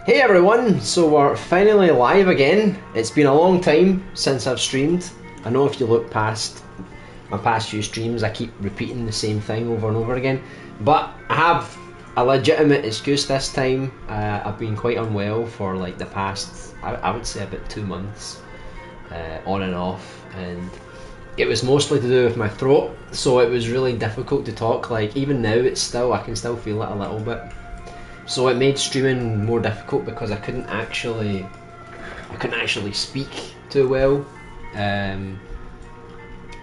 Hey everyone, so we're finally live again. It's been a long time since I've streamed. I know if you look past my past few streams, I keep repeating the same thing over and over again. But I have a legitimate excuse this time. I've been quite unwell for like the past, I would say about 2 months, on and off. And it was mostly to do with my throat, so it was really difficult to talk. Like even now, I can still feel it a little bit. So it made streaming more difficult because I couldn't actually speak too well.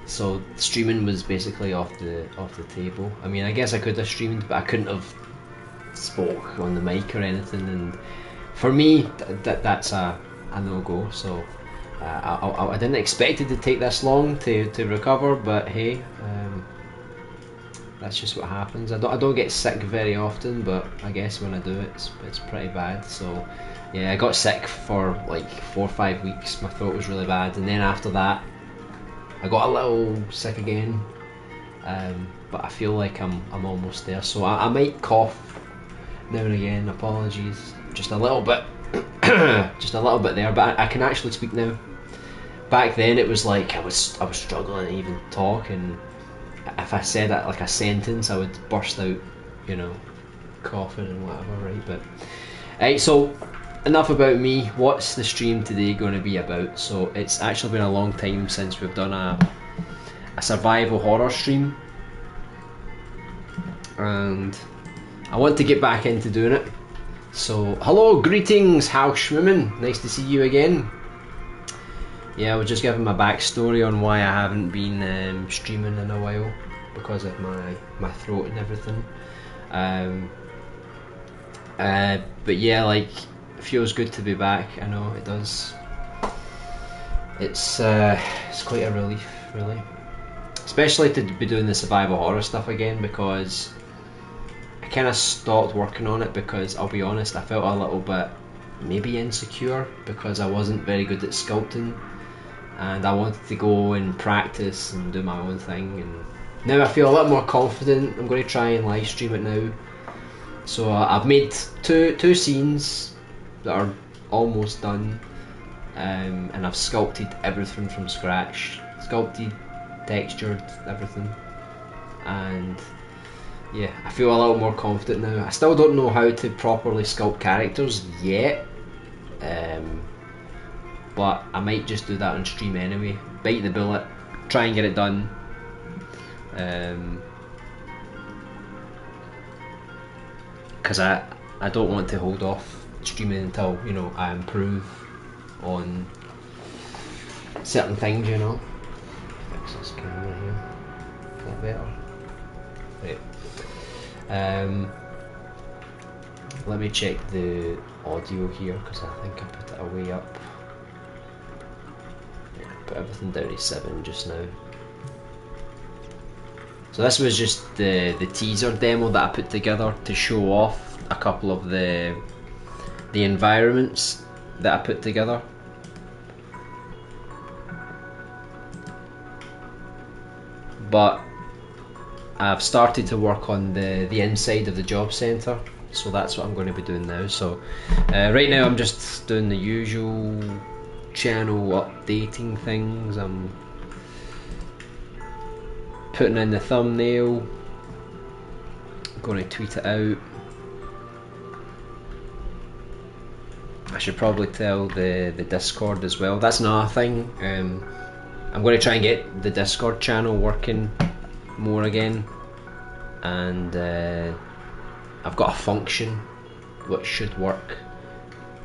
So streaming was basically off the table. I mean, I guess I could have streamed, but I couldn't have spoke on the mic or anything. And for me, that's a no go. So I didn't expect it to take this long to recover, but hey. That's just what happens. I don't get sick very often, but I guess when I do, it's pretty bad. So yeah, I got sick for like 4 or 5 weeks. My throat was really bad, and then after that, I got a little sick again. But I feel like I'm almost there. So I might cough now and again. Apologies, just a little bit, just a little bit there. But I can actually speak now. Back then, it was like I was struggling to even talk, and if I said that like a sentence, I would burst out, coughing and whatever, right? But right, so enough about me. What's the stream today going to be about? So it's actually been a long time since we've done a survival horror stream, and I want to get back into doing it. So hello, greetings, how schwimmen? Nice to see you again. Yeah, I was just giving my backstory on why I haven't been streaming in a while, because of my throat and everything. But yeah, like, it feels good to be back. I know it does. It's quite a relief, really, especially to be doing the survival horror stuff again, because I kind of stopped working on it because I'll be honest, I felt a little bit maybe insecure because I wasn't very good at sculpting. And I wanted to go and practice and do my own thing, and now I feel a lot more confident. I'm going to try and live stream it now. So I've made two scenes that are almost done, and I've sculpted everything from scratch, sculpted, textured, everything, and yeah, I feel a little more confident now. I still don't know how to properly sculpt characters yet. But I might just do that on stream anyway. Bite the bullet, try and get it done. Because I don't want to hold off streaming until I improve on certain things. Fix this camera here. Is that better? Right. Let me check the audio here because I think I put it away up. Put everything down to 7 just now. So this was just the teaser demo that I put together to show off a couple of the environments that I put together. But I've started to work on the inside of the job centre, so that's what I'm going to be doing now. So right now I'm just doing the usual channel updating things. I'm putting in the thumbnail, I'm going to tweet it out. I should probably tell the Discord as well. That's another thing. I'm going to try and get the Discord channel working more again, and I've got a function which should work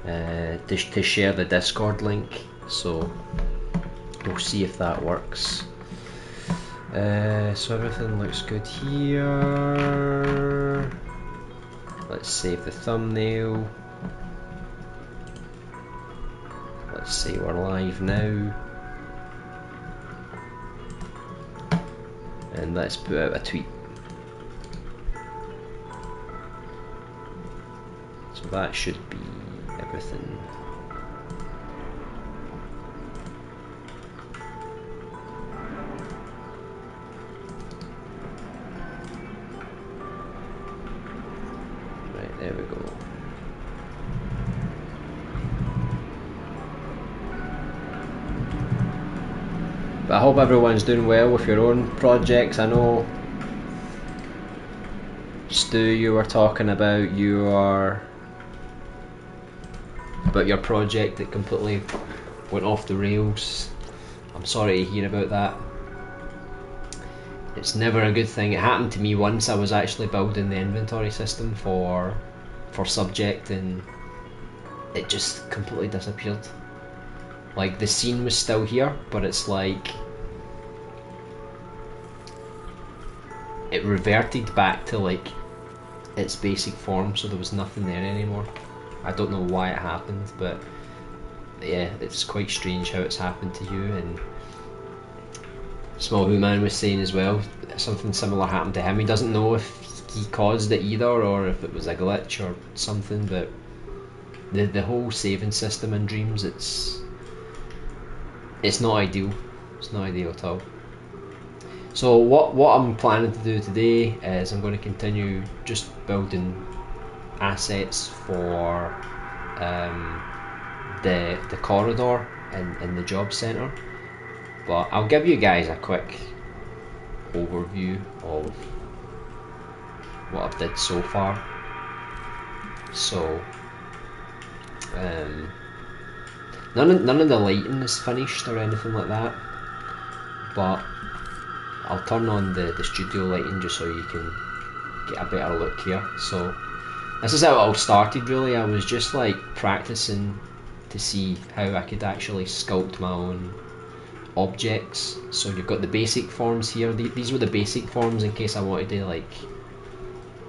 to share the Discord link, so we'll see if that works. So everything looks good here. Let's save the thumbnail. Let's say we're live now, and let's put out a tweet. So that should be everything. Right, there we go. hope everyone's doing well with your own projects. I know, Stu, you were talking about your project that completely went off the rails. I'm sorry to hear about that. It's never a good thing. It happened to me once. I was actually building the inventory system for Subject, and it just completely disappeared. Like, the scene was still here, but it's like it reverted back to like its basic form, so there was nothing there anymore. I don't know why it happened, but yeah, it's quite strange how it's happened to you. And Small Who Man was saying as well, something similar happened to him. He doesn't know if he caused it either, or if it was a glitch or something, but the whole saving system in Dreams, it's not ideal. It's not ideal at all. So what I'm planning to do today is I'm going to continue just building assets for the corridor in the job centre. But I'll give you guys a quick overview of what I've did so far. So none of the lighting is finished or anything like that, but I'll turn on the studio lighting just so you can get a better look here. So this is how it all started really. I was just like practicing to see how I could actually sculpt my own objects. So you've got the basic forms here. These were the basic forms in case I wanted to like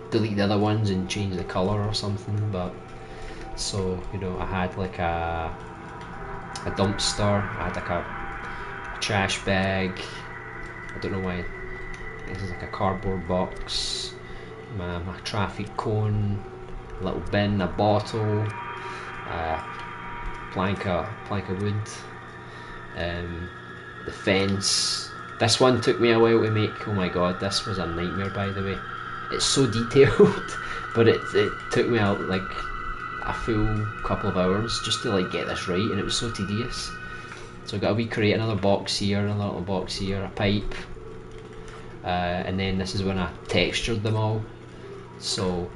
delete the other ones and change the colour or something. But so, you know, I had like a dumpster, I had like a trash bag, I don't know why this is like a cardboard box, my traffic cone, a little bin, a bottle, plank of wood, the fence. This one took me a while to make. Oh my god, this was a nightmare, by the way. It's so detailed, but it took me out like a full couple of hours just to like get this right, and it was so tedious. So I've got to recreate another box here, another little box here, a pipe, and then this is when I textured them all. So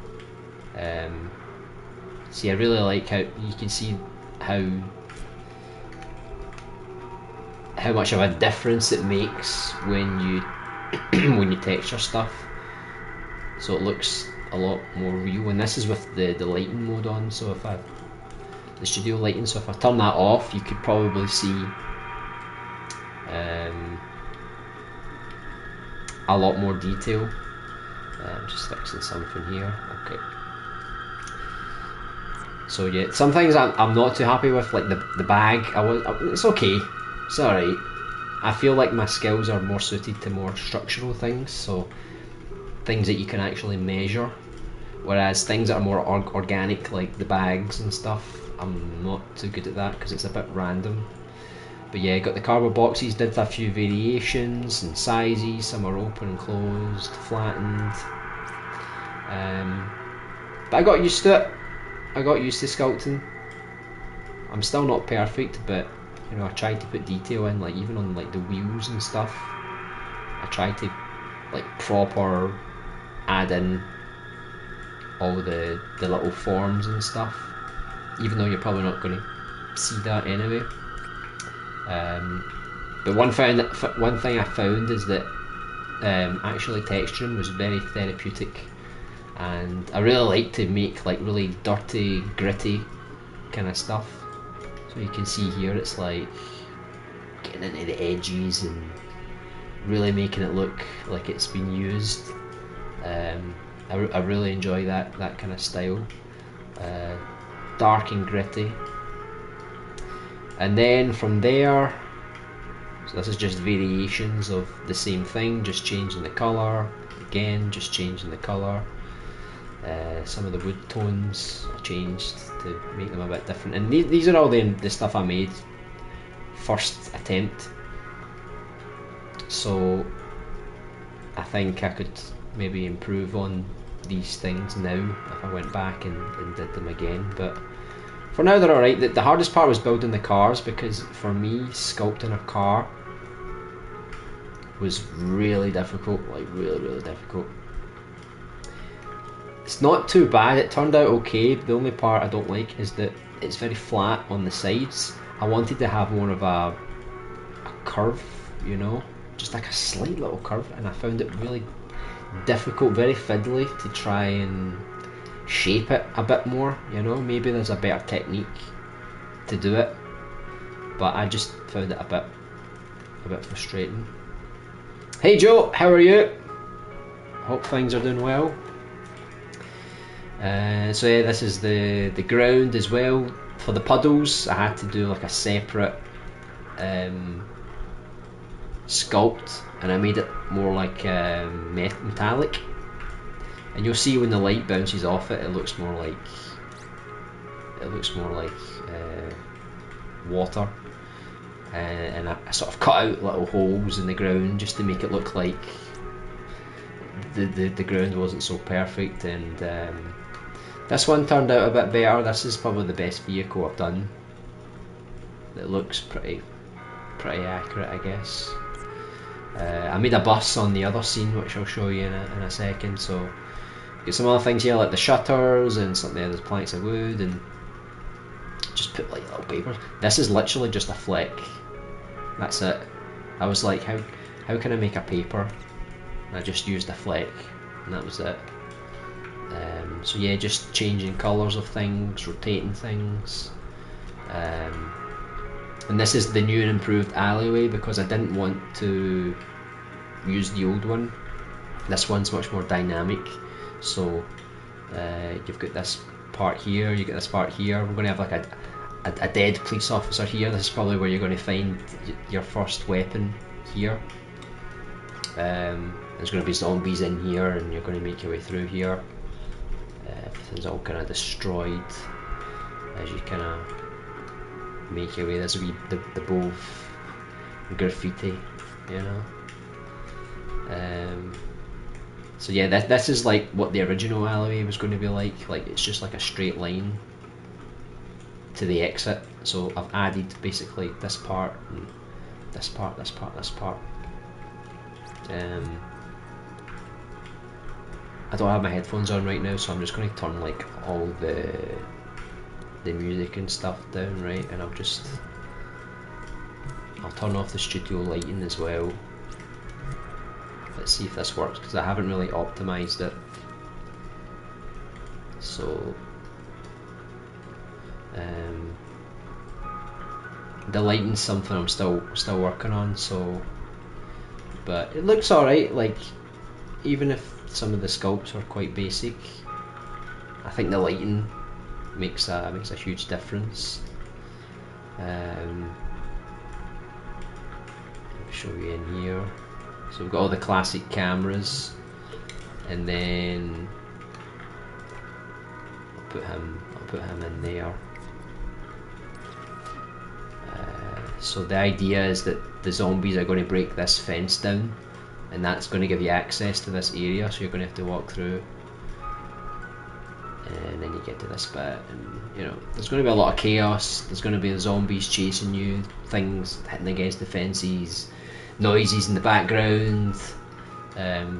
see, I really like how you can see how much of a difference it makes when you when you texture stuff. So it looks a lot more real, and this is with the lighting mode on. So if the studio lighting, so if I turn that off, you could probably see a lot more detail. I'm just fixing something here. Okay. So yeah, some things I'm not too happy with, like the bag. It's okay, it's alright. I feel like my skills are more suited to more structural things, so things that you can actually measure, whereas things that are more organic, like the bags and stuff, I'm not too good at that because it's a bit random. But yeah, got the cardboard boxes, did a few variations and sizes, some are open and closed, flattened. But I got used to it. I got used to sculpting. I'm still not perfect, but you know, I tried to put detail in, like even on like the wheels and stuff. I tried to like proper add in all the little forms and stuff, even though you're probably not going to see that anyway. But one thing I found is that actually texturing was very therapeutic, and I really like to make like really dirty, gritty kind of stuff. So you can see here it's like getting into the edges and really making it look like it's been used. I really enjoy that kind of style, dark and gritty. And then from there, so this is just variations of the same thing, just changing the colour, again just changing the colour. Some of the wood tones I changed to make them a bit different, and these are all the stuff I made first attempt. So I think I could maybe improve on these things now if I went back and did them again, but for now they're alright. The hardest part was building the cars, because for me sculpting a car was really difficult, like really difficult. It's not too bad, it turned out okay. The only part I don't like is that it's very flat on the sides. I wanted to have more of a curve, you know, just like a slight little curve, and I found it really difficult, very fiddly to try and shape it a bit more, you know. Maybe there's a better technique to do it, but I just found it a bit frustrating. Hey Joe, how are you? Hope things are doing well. So yeah, this is the ground as well. For the puddles, I had to do like a separate sculpt, and I made it more like metallic. And you'll see when the light bounces off it, it looks more like water. And I sort of cut out little holes in the ground just to make it look like the ground wasn't so perfect. And this one turned out a bit better. This is probably the best vehicle I've done. It looks pretty accurate, I guess. I made a bus on the other scene, which I'll show you in a second. So get some other things here like the shutters and something. There's planks of wood, and just put like little papers. This is literally just a fleck. That's it. I was like, how can I make a paper? And I just used a fleck, and that was it. So yeah, just changing colours of things, rotating things. And this is the new and improved alleyway because I didn't want to use the old one. This one's much more dynamic. So you've got this part here, you get this part here. We're going to have like a dead police officer here. This is probably where you're going to find your first weapon here. There's going to be zombies in here, and you're going to make your way through here. Everything's all kind of destroyed as you kind of make your way. There's the both graffiti, you know. So yeah, this is like what the original alleyway was going to be like. Like it's just like a straight line to the exit. So I've added basically this part, and this part, this part, this part. I don't have my headphones on right now, so I'm just going to turn like all the music and stuff down, right? And I'll turn off the studio lighting as well. Let's see if this works, because I haven't really optimized it. So the lighting's something I'm still working on. So, but it looks alright. Like even if some of the sculpts are quite basic, I think the lighting makes a huge difference. Let me show you in here. So we've got all the classic cameras, and then I'll put him in there. So the idea is that the zombies are going to break this fence down, and that's going to give you access to this area, so you're going to have to walk through, and then you get to this bit, and you know there's going to be a lot of chaos. There's going to be zombies chasing you, things hitting against the fences, noises in the background.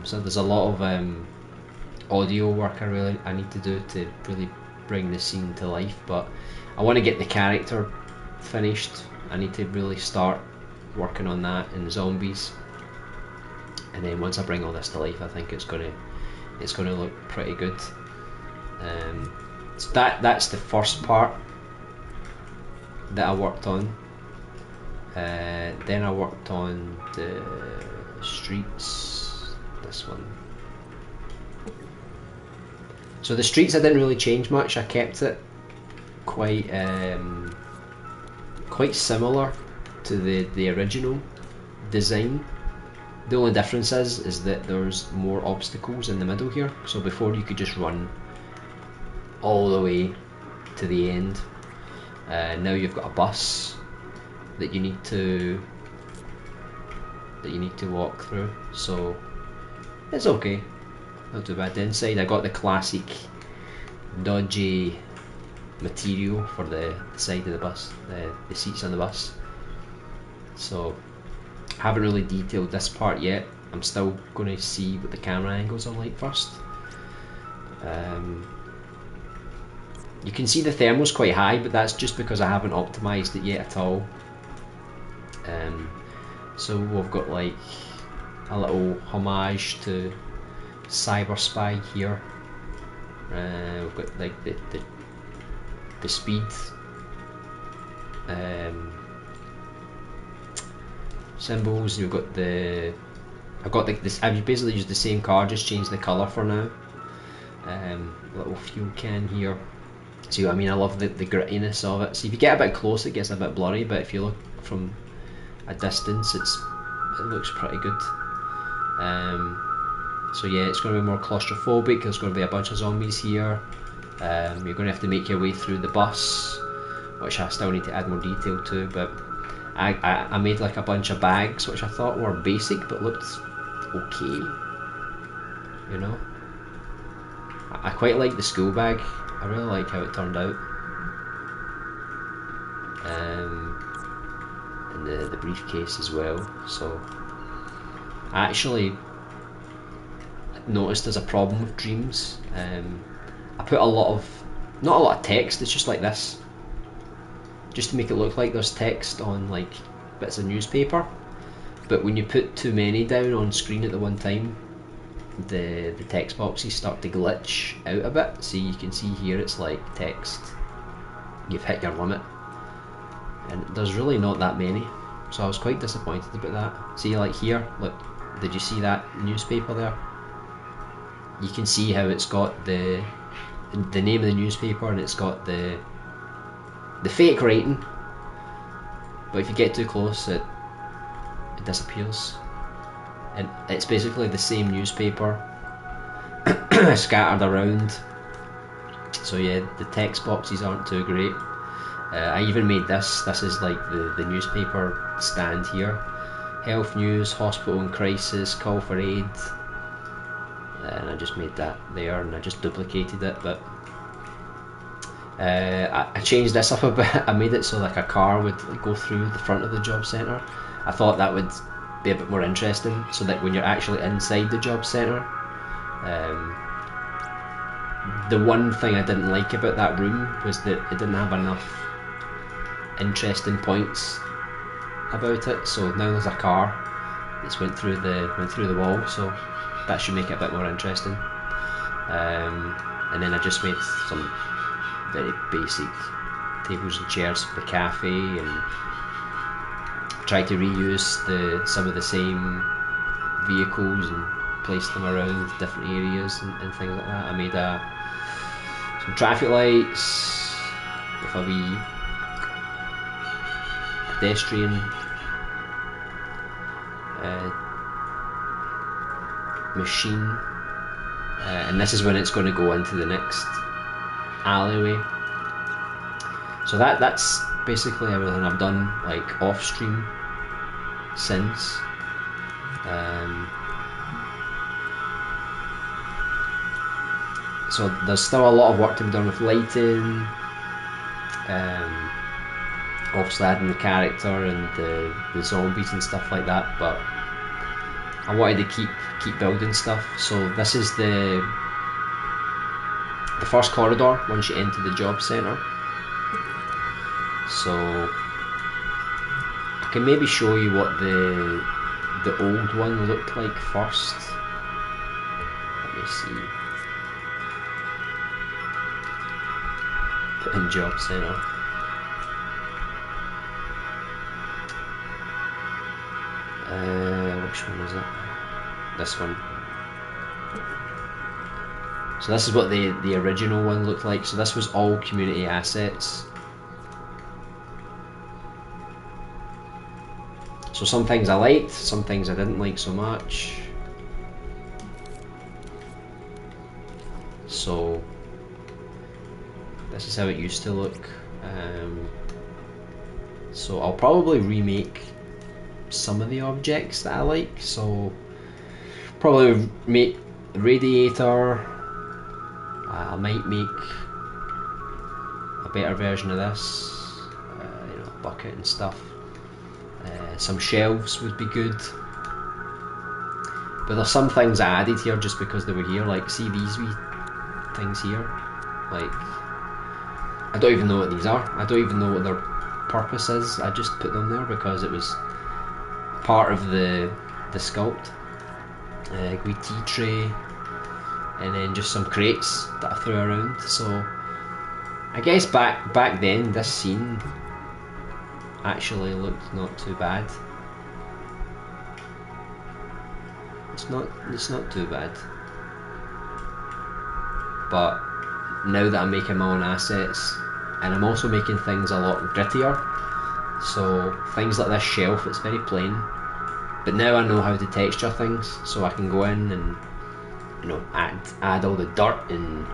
So there's a lot of audio work I need to do to really bring the scene to life, but I want to get the character finished. I need to really start working on that in the zombies, and then once I bring all this to life, I think it's gonna look pretty good. So that's the first part that I worked on. Then I worked on the streets. This one. So the streets I didn't really change much. I kept it quite similar to the original design. The only difference is that there's more obstacles in the middle here. So before you could just run all the way to the end. Now you've got a bus that you need to walk through. So it's okay, not too bad. The inside I got the classic dodgy material for the side of the bus, the seats on the bus. So haven't really detailed this part yet. I'm still going to see what the camera angles are like first. You can see the thermal's quite high, but that's just because I haven't optimised it yet at all. So we've got like a little homage to Cyber Spy here. We've got like the speed symbols. You've got I've basically used the same car, just changed the colour for now. Little fuel can here. See what I mean? I love the grittiness of it. See, if you get a bit close, it gets a bit blurry, but if you look from a distance, it looks pretty good. So yeah, it's going to be more claustrophobic. There's going to be a bunch of zombies here. You're going to have to make your way through the bus, which I still need to add more detail to, but I made like a bunch of bags which I thought were basic but looked okay, you know. I quite like the school bag. I really like how it turned out. And the briefcase as well. So I actually noticed there's a problem with Dreams. I put not a lot of text, it's just like this, just to make it look like there's text on like bits of newspaper, but when you put too many down on screen at the one time, the text boxes start to glitch out a bit. So you can see here it's like text, you've hit your limit, and there's really not that many, so I was quite disappointed about that. See, like here, look, did you see that newspaper there? You can see how it's got the name of the newspaper, and it's got the fake writing, but if you get too close it disappears, and it's basically the same newspaper scattered around. So yeah, the text boxes aren't too great. I even made this is like the newspaper stand here: health news, hospital in crisis, call for aid. And I just made that there, and I just duplicated it, but I changed this up a bit. I made it so like a car would go through the front of the job centre. I thought that would be a bit more interesting, so that when you're actually inside the job centre, the one thing I didn't like about that room was that it didn't have enough interesting points about it. So now there's a car that's went through the wall, so that should make it a bit more interesting. And then I just made some very basic tables and chairs for the cafe, and tried to reuse some of the same vehicles and place them around different areas and things like that. I made some traffic lights with a wee pedestrian machine, and this is when it's going to go into the next alleyway. So that's basically everything I've done, like off stream since. So there's still a lot of work to be done with lighting, obviously adding the character and the zombies and stuff like that, but I wanted to keep building stuff. So this is the first corridor once you enter the job centre. So I can maybe show you what the old one looked like first. Let me see. Put in job centre. Which one is it? This one. So this is what the original one looked like. So this was all community assets. So some things I liked, some things I didn't like so much. So this is how it used to look. So I'll probably remake some of the objects that I like. So probably make the radiator. I might make a better version of this, you know, bucket and stuff. Some shelves would be good. But there's some things I added here just because they were here, like see these wee things here? Like, I don't even know what these are. I don't even know what their purpose is. I just put them there because it was part of the sculpt. Wee tea tray, and then just some crates that I threw around. So I guess back then this scene actually looked not too bad. It's not too bad. But now that I'm making my own assets, and I'm also making things a lot grittier, so things like this shelf, it's very plain, but now I know how to texture things, so I can go in and, you know, add all the dirt and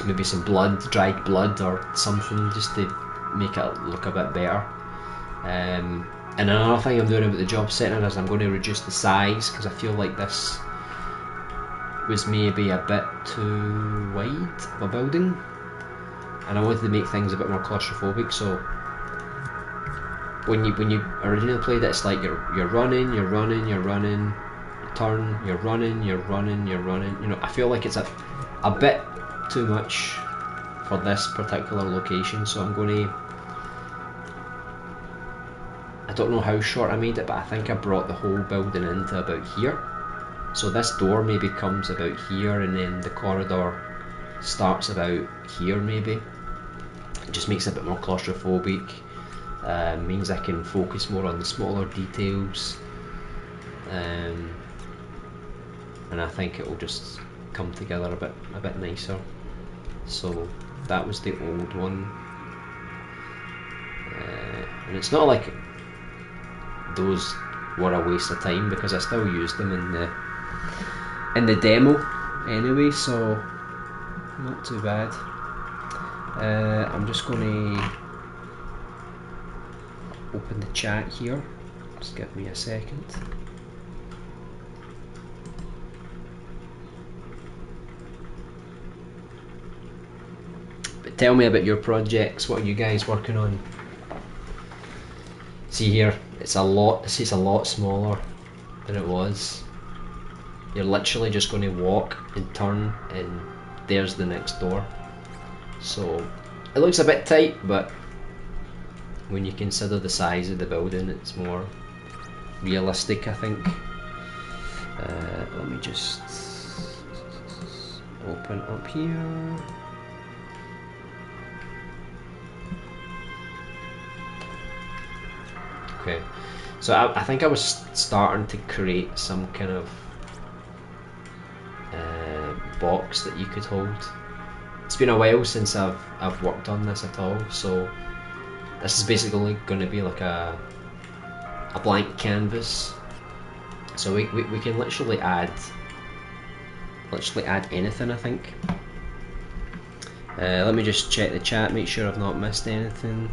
maybe some blood, dried blood or something, just to make it look a bit better. And another thing I'm doing about the job centre is I'm going to reduce the size, because I feel like this was maybe a bit too wide of a building, and I wanted to make things a bit more claustrophobic. So when you originally played it, it's like you're running, you turn, you're running. You know, I feel like it's a bit too much for this particular location, so I'm going to, I don't know how short I made it, but I think I brought the whole building into about here. So this door maybe comes about here, and then the corridor starts about here maybe. It just makes it a bit more claustrophobic. Means I can focus more on the smaller details. And I think it will just come together a bit nicer. So that was the old one. And it's not like those were a waste of time, because I still used them in the demo anyway, so not too bad. I'm just going to open the chat here, just give me a second. But tell me about your projects. What are you guys working on? See here, it's a lot smaller than it was. You're literally just going to walk and turn, and there's the next door. So it looks a bit tight, but when you consider the size of the building, it's more realistic, I think. Let me just open up here. Okay, so I think I was starting to create some kind of box that you could hold. It's been a while since I've worked on this at all, so this is basically going to be like a blank canvas. So we can literally add anything, I think. Let me just check the chat, make sure I've not missed anything.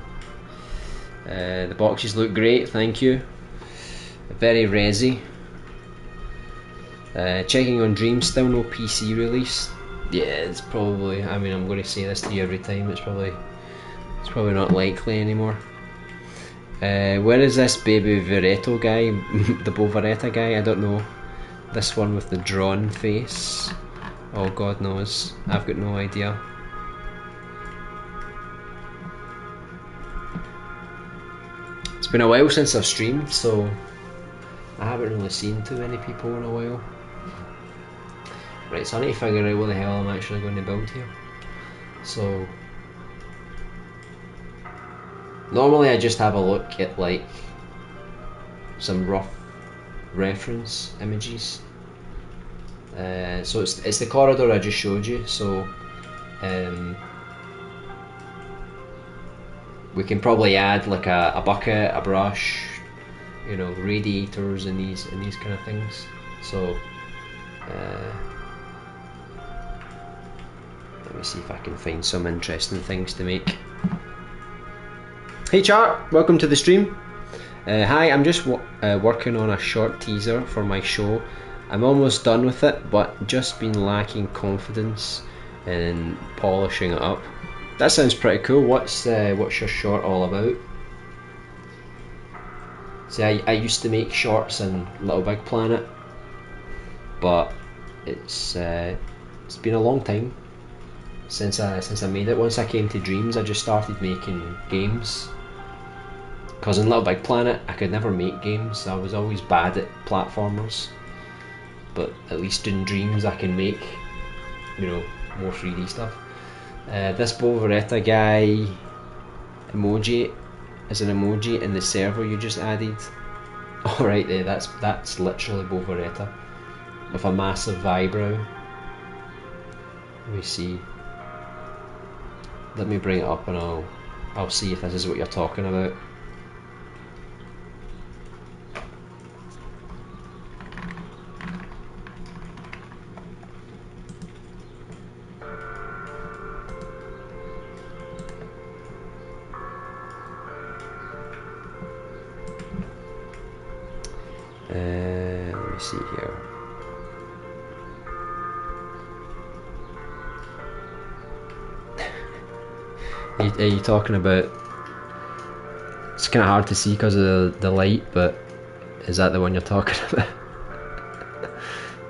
The boxes look great, thank you. Very resi. Checking on Dreams, still no PC release. Yeah, it's probably, I mean, I'm going to say this to you every time, it's probably not likely anymore. Where is this baby Veretto guy? The Bovaretta guy? I don't know. This one with the drawn face. Oh, God knows. I've got no idea. It's been a while since I've streamed, so I haven't really seen too many people in a while. Right, so I need to figure out what the hell I'm actually going to build here. So normally I just have a look at like some rough reference images. So it's the corridor I just showed you, so we can probably add like a bucket, a brush, you know, radiators and these kind of things. So let me see if I can find some interesting things to make. Hey chat, welcome to the stream. Hi, I'm just working on a short teaser for my show. I'm almost done with it, but just been lacking confidence in polishing it up. That sounds pretty cool. What's your short all about? See, I used to make shorts in Little Big Planet, but it's been a long time since I made it. Once I came to Dreams, I just started making games. Because in Little Big Planet, I could never make games. I was always bad at platformers. But at least in Dreams, I can make, you know, more 3D stuff. This Bovaretta guy emoji is an emoji in the server you just added. Oh, right there, that's literally Bovaretta with a massive eyebrow. Let me see. Let me bring it up and I'll see if this is what you're talking about. Let me see here. Are you talking about? It's kind of hard to see because of the light, but is that the one you're talking about?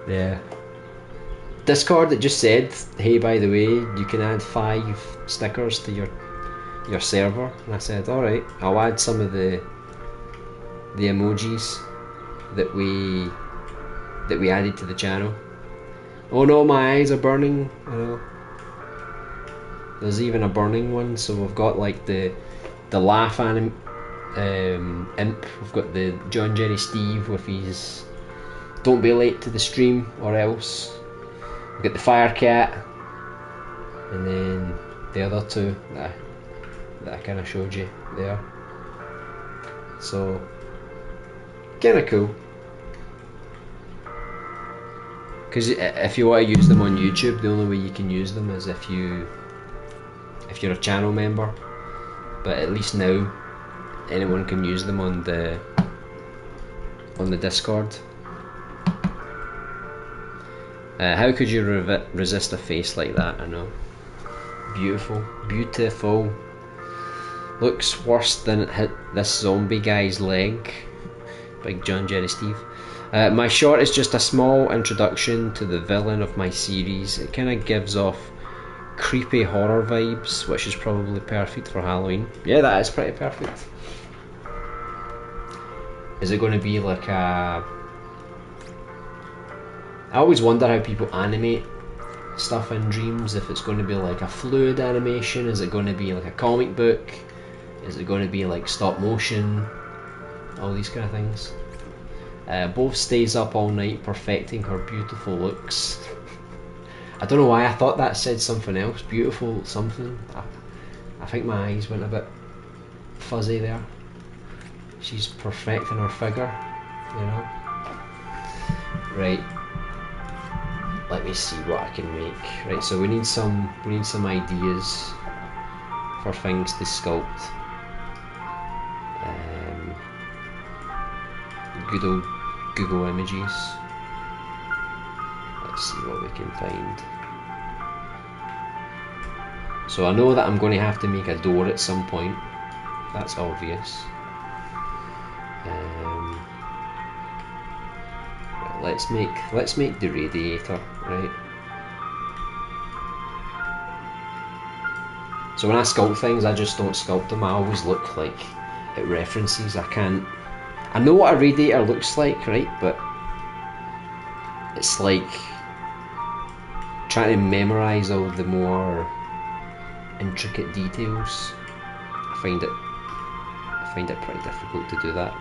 Yeah. Discord, it just said, hey, by the way, you can add 5 stickers to your server, and I said, all right, I'll add some of the emojis that we added to the channel. Oh no, my eyes are burning. I know. There's even a burning one. So we've got like the laugh imp. We've got the John Jerry Steve with his "Don't be late to the stream or else." We've got the fire cat, and then the other two that I kind of showed you there. So kind of cool. Because if you want to use them on YouTube, the only way you can use them is if you're a channel member. But at least now, anyone can use them on the Discord. How could you resist a face like that? I know. Beautiful, beautiful. Looks worse than it hit this zombie guy's leg. Big John Jerry Steve. My short is just a small introduction to the villain of my series. It kind of gives off creepy horror vibes, which is probably perfect for Halloween. Yeah, that is pretty perfect. Is it going to be like a... I always wonder how people animate stuff in Dreams, if it's going to be like a fluid animation, is it going to be like a comic book, is it going to be like stop motion, all these kind of things. Both stays up all night perfecting her beautiful looks. I don't know why I thought that said something else, beautiful something. I think my eyes went a bit fuzzy there. She's perfecting her figure, you know. Right. Let me see what I can make. Right, so we need some ideas for things to sculpt. Good old Google Images. Let's see what we can find. So I know that I'm going to have to make a door at some point. That's obvious. Let's make the radiator, right? So when I sculpt things, I just don't sculpt them. I always look like at references. I know what a radiator looks like, right? But it's like trying to memorize all the more intricate details. I find it pretty difficult to do that.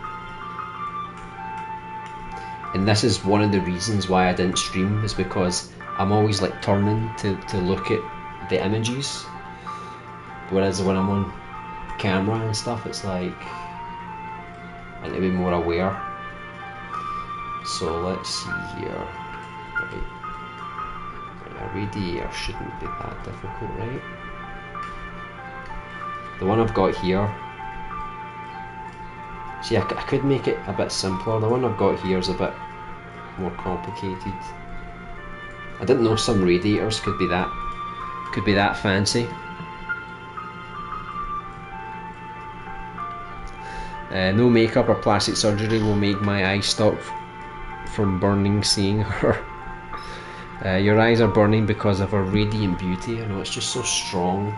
And this is one of the reasons why I didn't stream, is because I'm always like turning to look at the images, whereas when I'm on camera and stuff, it's like I need to be more aware. So let's see here. Right. A radiator shouldn't be that difficult, right? The one I've got here, see, I could make it a bit simpler. The one I've got here is a bit more complicated. I didn't know some radiators could be that fancy. No makeup or plastic surgery will make my eyes stop from burning seeing her. Your eyes are burning because of her radiant beauty. I know, it's just so strong.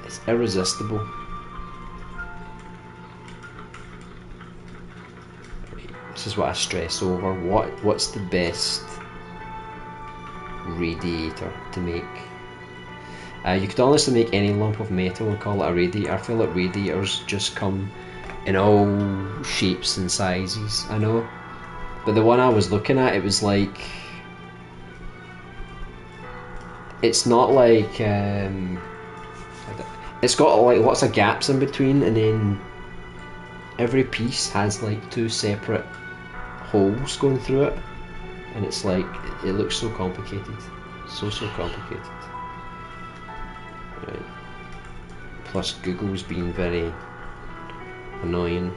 It's irresistible. Right, this is what I stress over. What's the best radiator to make? You could honestly make any lump of metal and call it a radiator. I feel like radiators just come in all shapes and sizes, I know. But the one I was looking at, it was like... It's not like... it's got like lots of gaps in between, and then every piece has like 2 separate holes going through it. And it's like, it looks so complicated. So complicated. Right. Plus Google's been very annoying.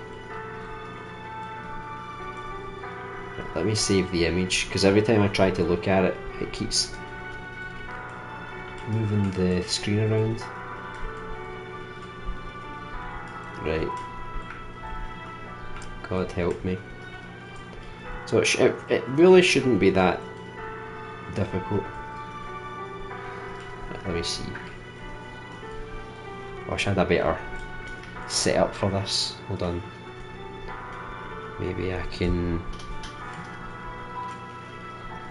Right, let me save the image, because every time I try to look at it, it keeps moving the screen around. Right. God help me. So it really shouldn't be that difficult. Right, let me see. I wish I had a better setup for this. Hold on. Maybe I can...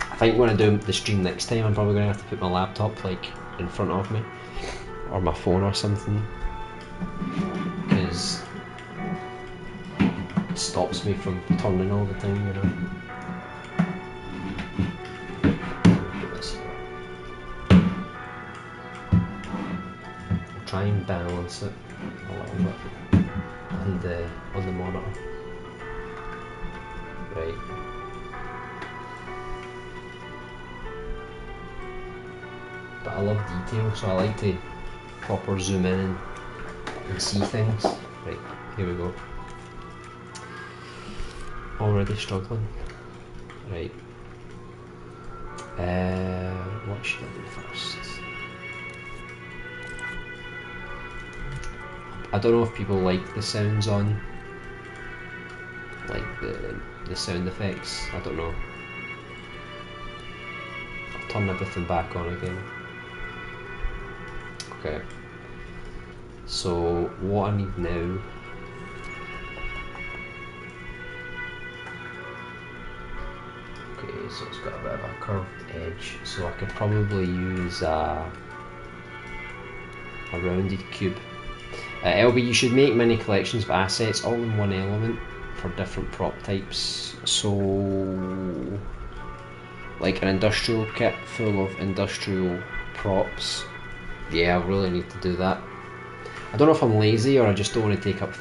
I think when I do the stream next time, I'm probably going to have to put my laptop like in front of me, or my phone or something, because it stops me from turning all the time, you know. Put this here. I'll try and balance it a little bit on the monitor. Right. But I love detail, so I like to proper zoom in and see things. Right, here we go. Already struggling. Right. What should I do first? I don't know if people like the sounds on, like the sound effects. I don't know. I'll turn everything back on again. Okay. So what I need now, okay, so it's got a bit of a curved edge, so I could probably use a rounded cube. LB, you should make many collections of assets all in one element for different prop types. So like an industrial kit full of industrial props. Yeah, I really need to do that. I don't know if I'm lazy or I just don't want to take up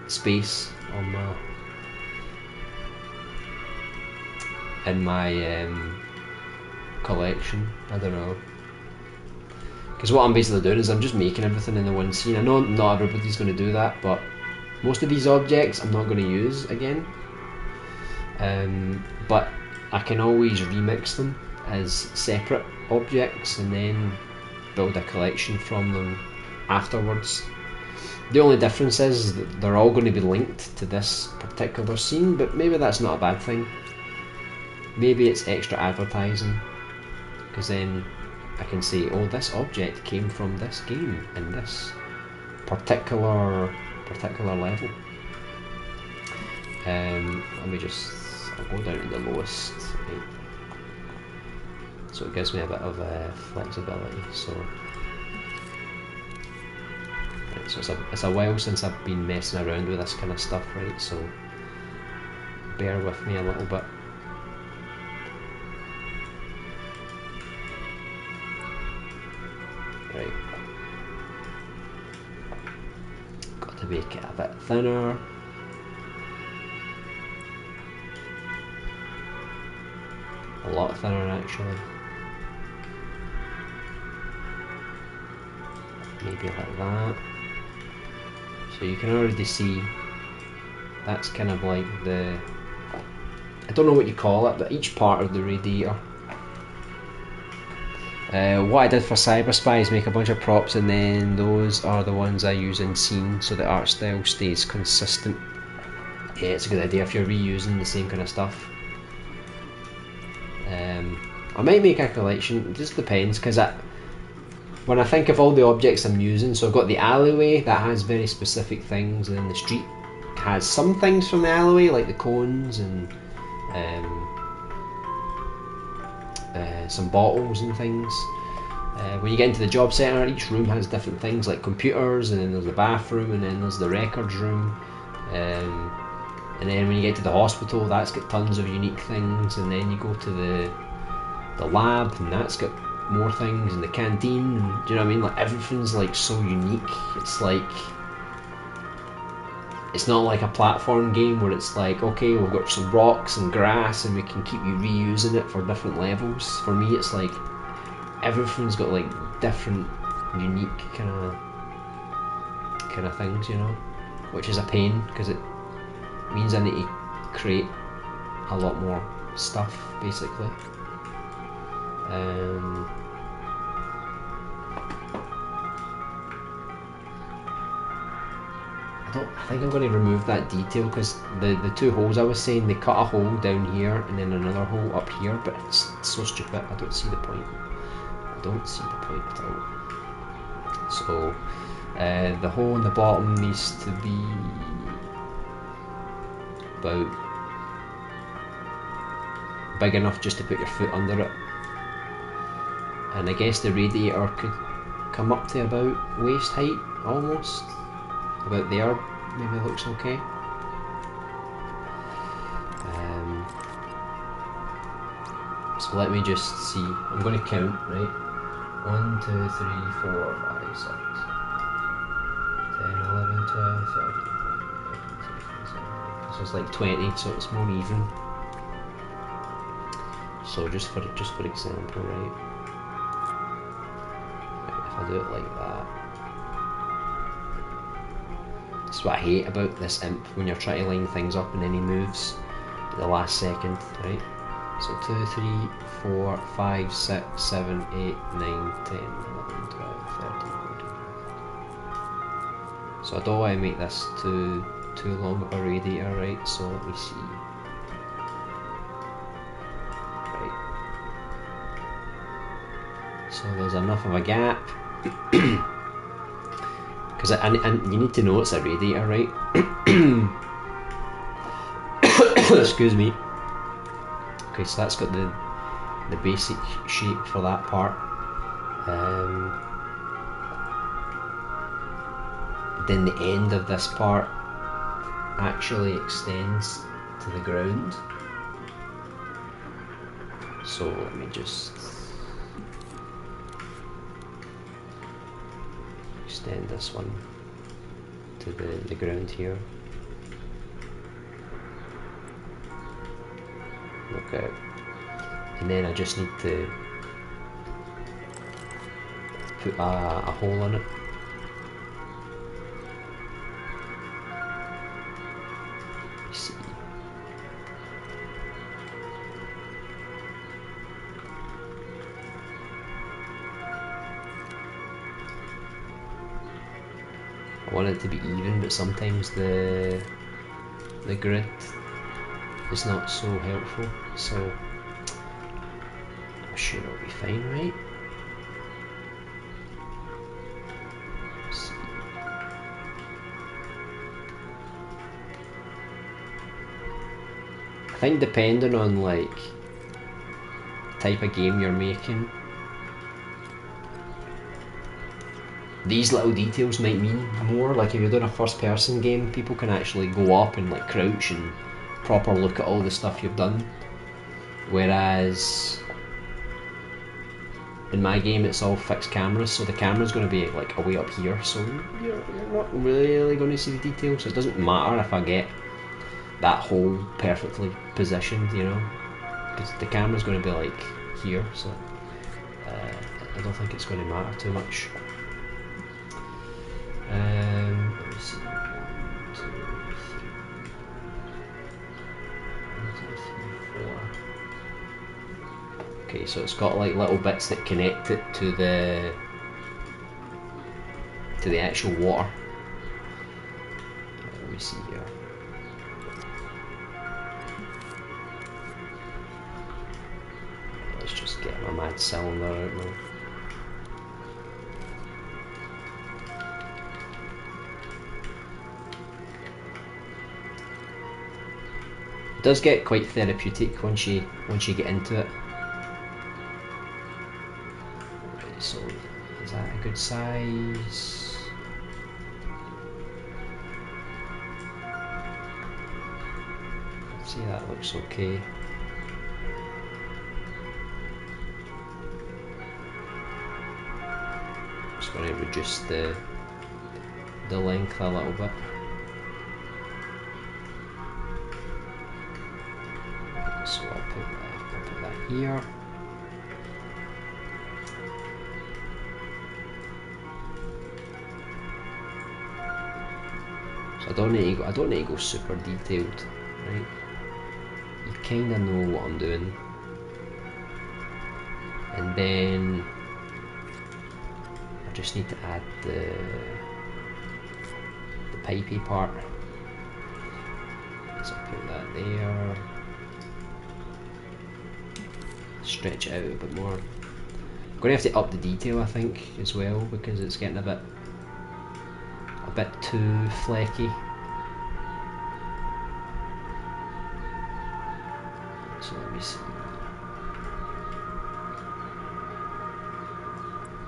space on my collection. I don't know. Because what I'm basically doing is I'm just making everything in the one scene. I know not everybody's going to do that, but most of these objects I'm not going to use again. But I can always remix them as separate objects and then build a collection from them afterwards. The only difference is that they're all going to be linked to this particular scene, but maybe that's not a bad thing. Maybe it's extra advertising, because then I can say, oh, this object came from this game in this particular level. Let me just, I'll go down to the lowest, right. So it gives me a bit of flexibility. So, right, so it's a while since I've been messing around with this kind of stuff, right? So bear with me a little bit. Right, got to make it a bit thinner. A lot thinner actually. Maybe like that. So you can already see that's kind of like the, I don't know what you call it, but each part of the radiator. What I did for Cyber Spy is make a bunch of props, and then those are the ones I use in scene, so the art style stays consistent. Yeah, it's a good idea if you're reusing the same kind of stuff. I might make a collection, it just depends, because when I think of all the objects I'm using, so I've got the alleyway that has very specific things, and then the street has some things from the alleyway, like the cones and some bottles and things. When you get into the job centre, each room has different things, like computers, and then there's the bathroom, and then there's the records room. And then when you get to the hospital, that's got tons of unique things, and then you go to the lab, and that's got more things, and the canteen, and, do you know what I mean? Like, everything's like so unique. It's like, it's not like a platform game where it's like, okay, we've got some rocks and grass and we can keep you reusing it for different levels. For me, it's like everything's got like different, unique kind of things, you know, which is a pain because it means I need to create a lot more stuff, basically. I think I'm going to remove that detail because the two holes I was saying, they cut a hole down here and then another hole up here, but it's so stupid, I don't see the point. I don't see the point at all. So the hole in the bottom needs to be about big enough just to put your foot under it. And I guess the radiator could come up to about waist height, almost. About there, maybe looks okay. So let me just see. I'm going to count, right? 1, 2, 3, 4, 5, 6, 10, 11, 12, 13, 14, 15, 16, 17. So it's like 20, so it's more even. So just for example, right? If I do it like that. That's what I hate about this imp, when you're trying to line things up and then he moves at the last second, right? So 2, 3, 4, 5, 6, 7, 8, 9, 10, 11, 12, 13, 14. So I don't want to make this too long of a radiator, right? So let me see. Right. So there's enough of a gap. Because and you need to know it's a radiator, right? Excuse me. Okay, so that's got the basic shape for that part. Then the end of this part actually extends to the ground. So let me just extend this one to the ground here. Okay. And then I just need to put a hole in it. Let's see. I want it to be even, but sometimes the grid is not so helpful, so I'm sure it'll be fine, right? Let's see. I think depending on like type of game you're making, these little details might mean more. Like if you're doing a first person game, people can actually go up and like crouch and proper look at all the stuff you've done, whereas in my game it's all fixed cameras, so the camera's going to be like away up here, so you're not really going to see the details. So it doesn't matter if I get that hole perfectly positioned, you know, because the camera's going to be like here, so I don't think it's going to matter too much. Let me see. 1, 2, 3. 1, 2, 3, 4. Okay, so it's got like little bits that connect it to the actual water. Let me see here. Let's just get my mad cylinder out now. It does get quite therapeutic once you get into it. Right, so is that a good size? Let's see, that looks okay. Just going to reduce the length a little bit. So I'll put that here. So I don't need to go super detailed, right? You kind of know what I'm doing, and then I just need to add the pipey part. So I'll put that there. Stretch it out a bit more. I'm going to have to up the detail, I think, as well, because it's getting a bit too flecky. So let me see.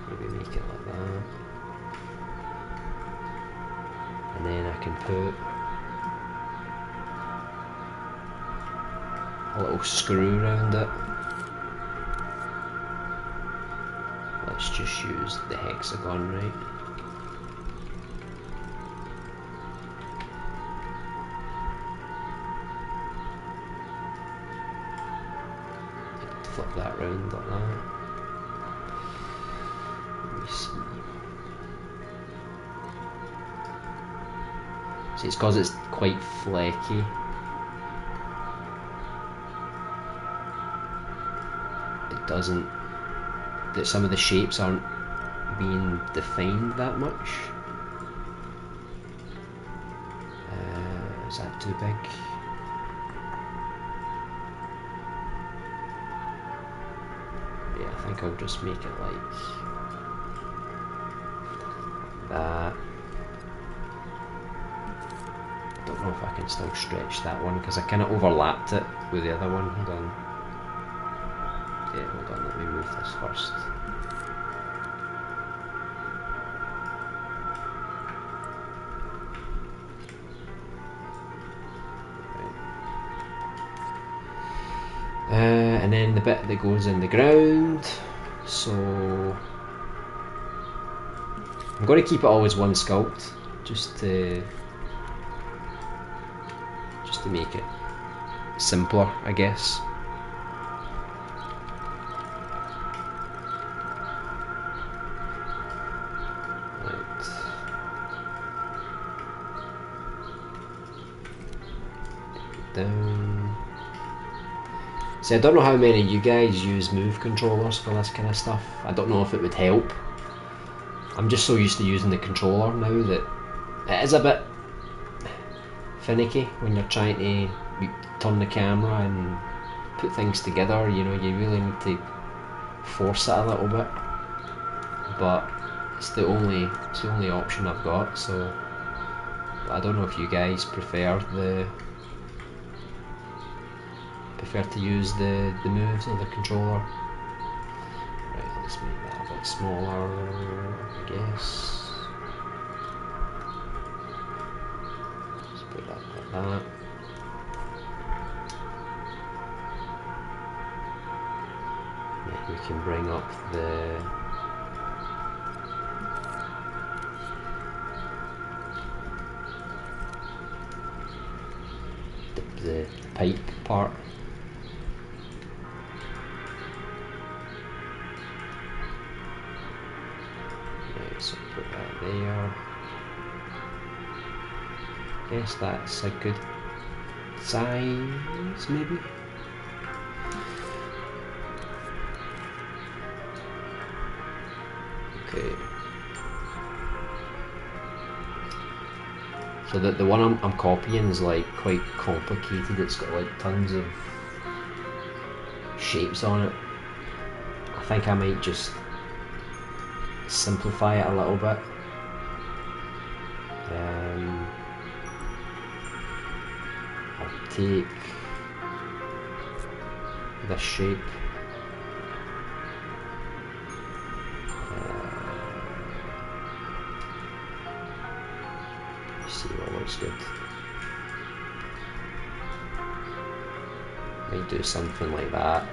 Maybe make it like that. And then I can put a little screw around it. Let's just use the hexagon, right? Flip that round like that. Let me see. See, it's because it's quite flaky. It doesn't. That some of the shapes aren't being defined that much. Is that too big? Yeah, I think I'll just make it like that. I don't know if I can still stretch that one because I kind of overlapped it with the other one. Hold on. Yeah, hold on, let me move this first. And then the bit that goes in the ground. So I'm going to keep it always one sculpt, just to make it simpler, I guess. Right. Down. See, I don't know how many of you guys use Move controllers for this kind of stuff. I don't know if it would help. I'm just so used to using the controller now that it is a bit finicky when you're trying to turn the camera and put things together. You know, you really need to force it a little bit. But it's the only option I've got. So I don't know if you guys prefer to use the moves or the controller. Right, let's make that a bit smaller, I guess. Let's put that like that. Then we can bring up the pipe part. So put that there. Guess that's a good size, maybe. Okay. So the one I'm copying is like quite complicated. It's got like tons of shapes on it. I think I might just simplify it a little bit. I'll take this shape. See what looks good. Might do something like that.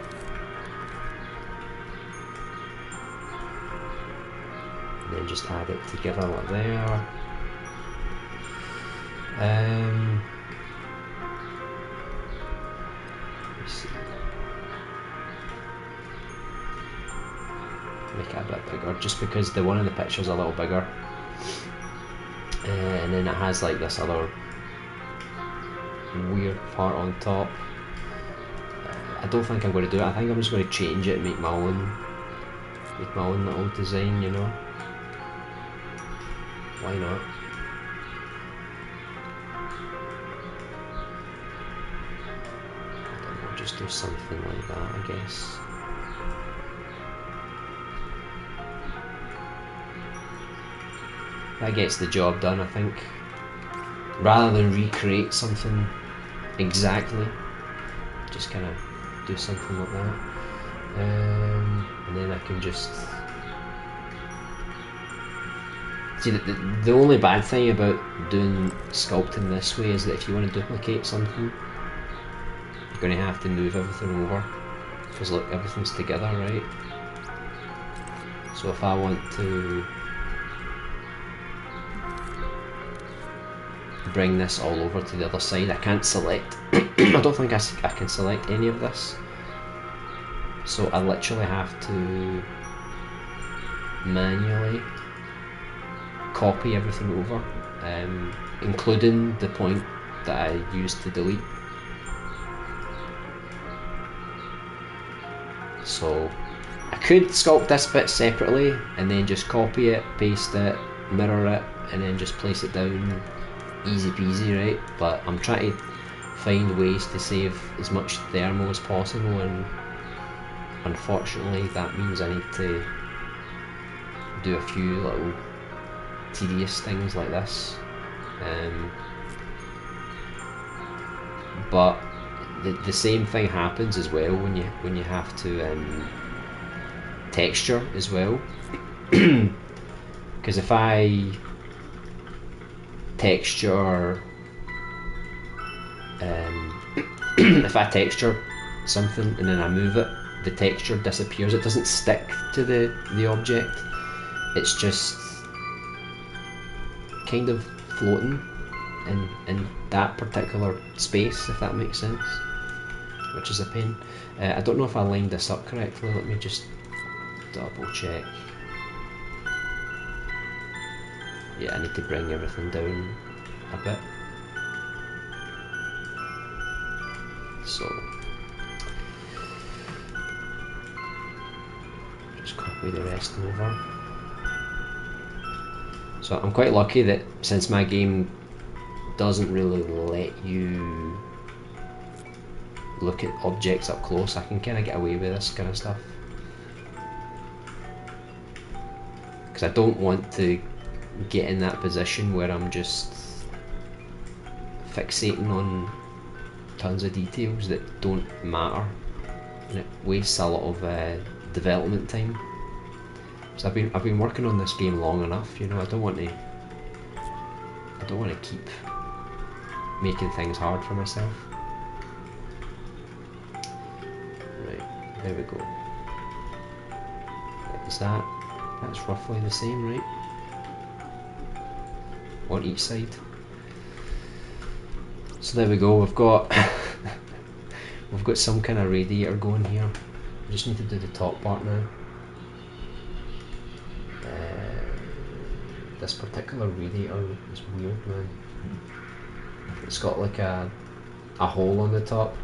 And then just add it together like there. Let's see. Make it a bit bigger, just because the one in the picture is a little bigger. And then it has like this other weird part on top. I don't think I'm going to do it. I think I'm just going to change it and make my own little design, you know. Why not? I don't know, just do something like that, I guess. That gets the job done, I think. Rather than recreate something exactly, just kind of do something like that. And then I can just... See, the only bad thing about doing sculpting this way is that if you want to duplicate something, you're going to have to move everything over. Because look, everything's together, right? So if I want to bring this all over to the other side, I can't select I don't think I can select any of this, so I literally have to manually copy everything over, including the point that I used to delete. So I could sculpt this bit separately and then just copy it, paste it, mirror it, and then just place it down. Easy peasy, right? But I'm trying to find ways to save as much thermal as possible, and unfortunately that means I need to do a few little tedious things like this. But the same thing happens as well when you have to texture as well. Because if I texture if I texture something and then I move it, the texture disappears. It doesn't stick to the object, it's just kind of floating in that particular space, if that makes sense, which is a pain. I don't know if I lined this up correctly. Let me just double check. Yeah, I need to bring everything down a bit. So just copy the rest over. So I'm quite lucky that since my game doesn't really let you look at objects up close, I can kind of get away with this kind of stuff. Because I don't want to get in that position where I'm just fixating on tons of details that don't matter, and it wastes a lot of development time. So I've been working on this game long enough, you know. I don't want to keep making things hard for myself. Right, there we go. Is that's roughly the same, right? On each side. So there we go, we've got we've got some kind of radiator going here. We just need to do the top part now. This particular radiator is weird, man. It's got like a hole on the top.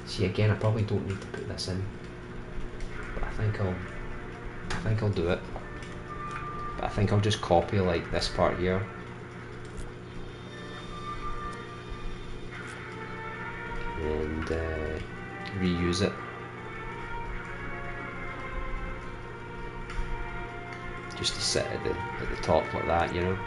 See, again, I probably don't need to put this in, but I I think I'll do it. But I think I'll just copy like this part here. And reuse it. Just to sit at the top like that, you know.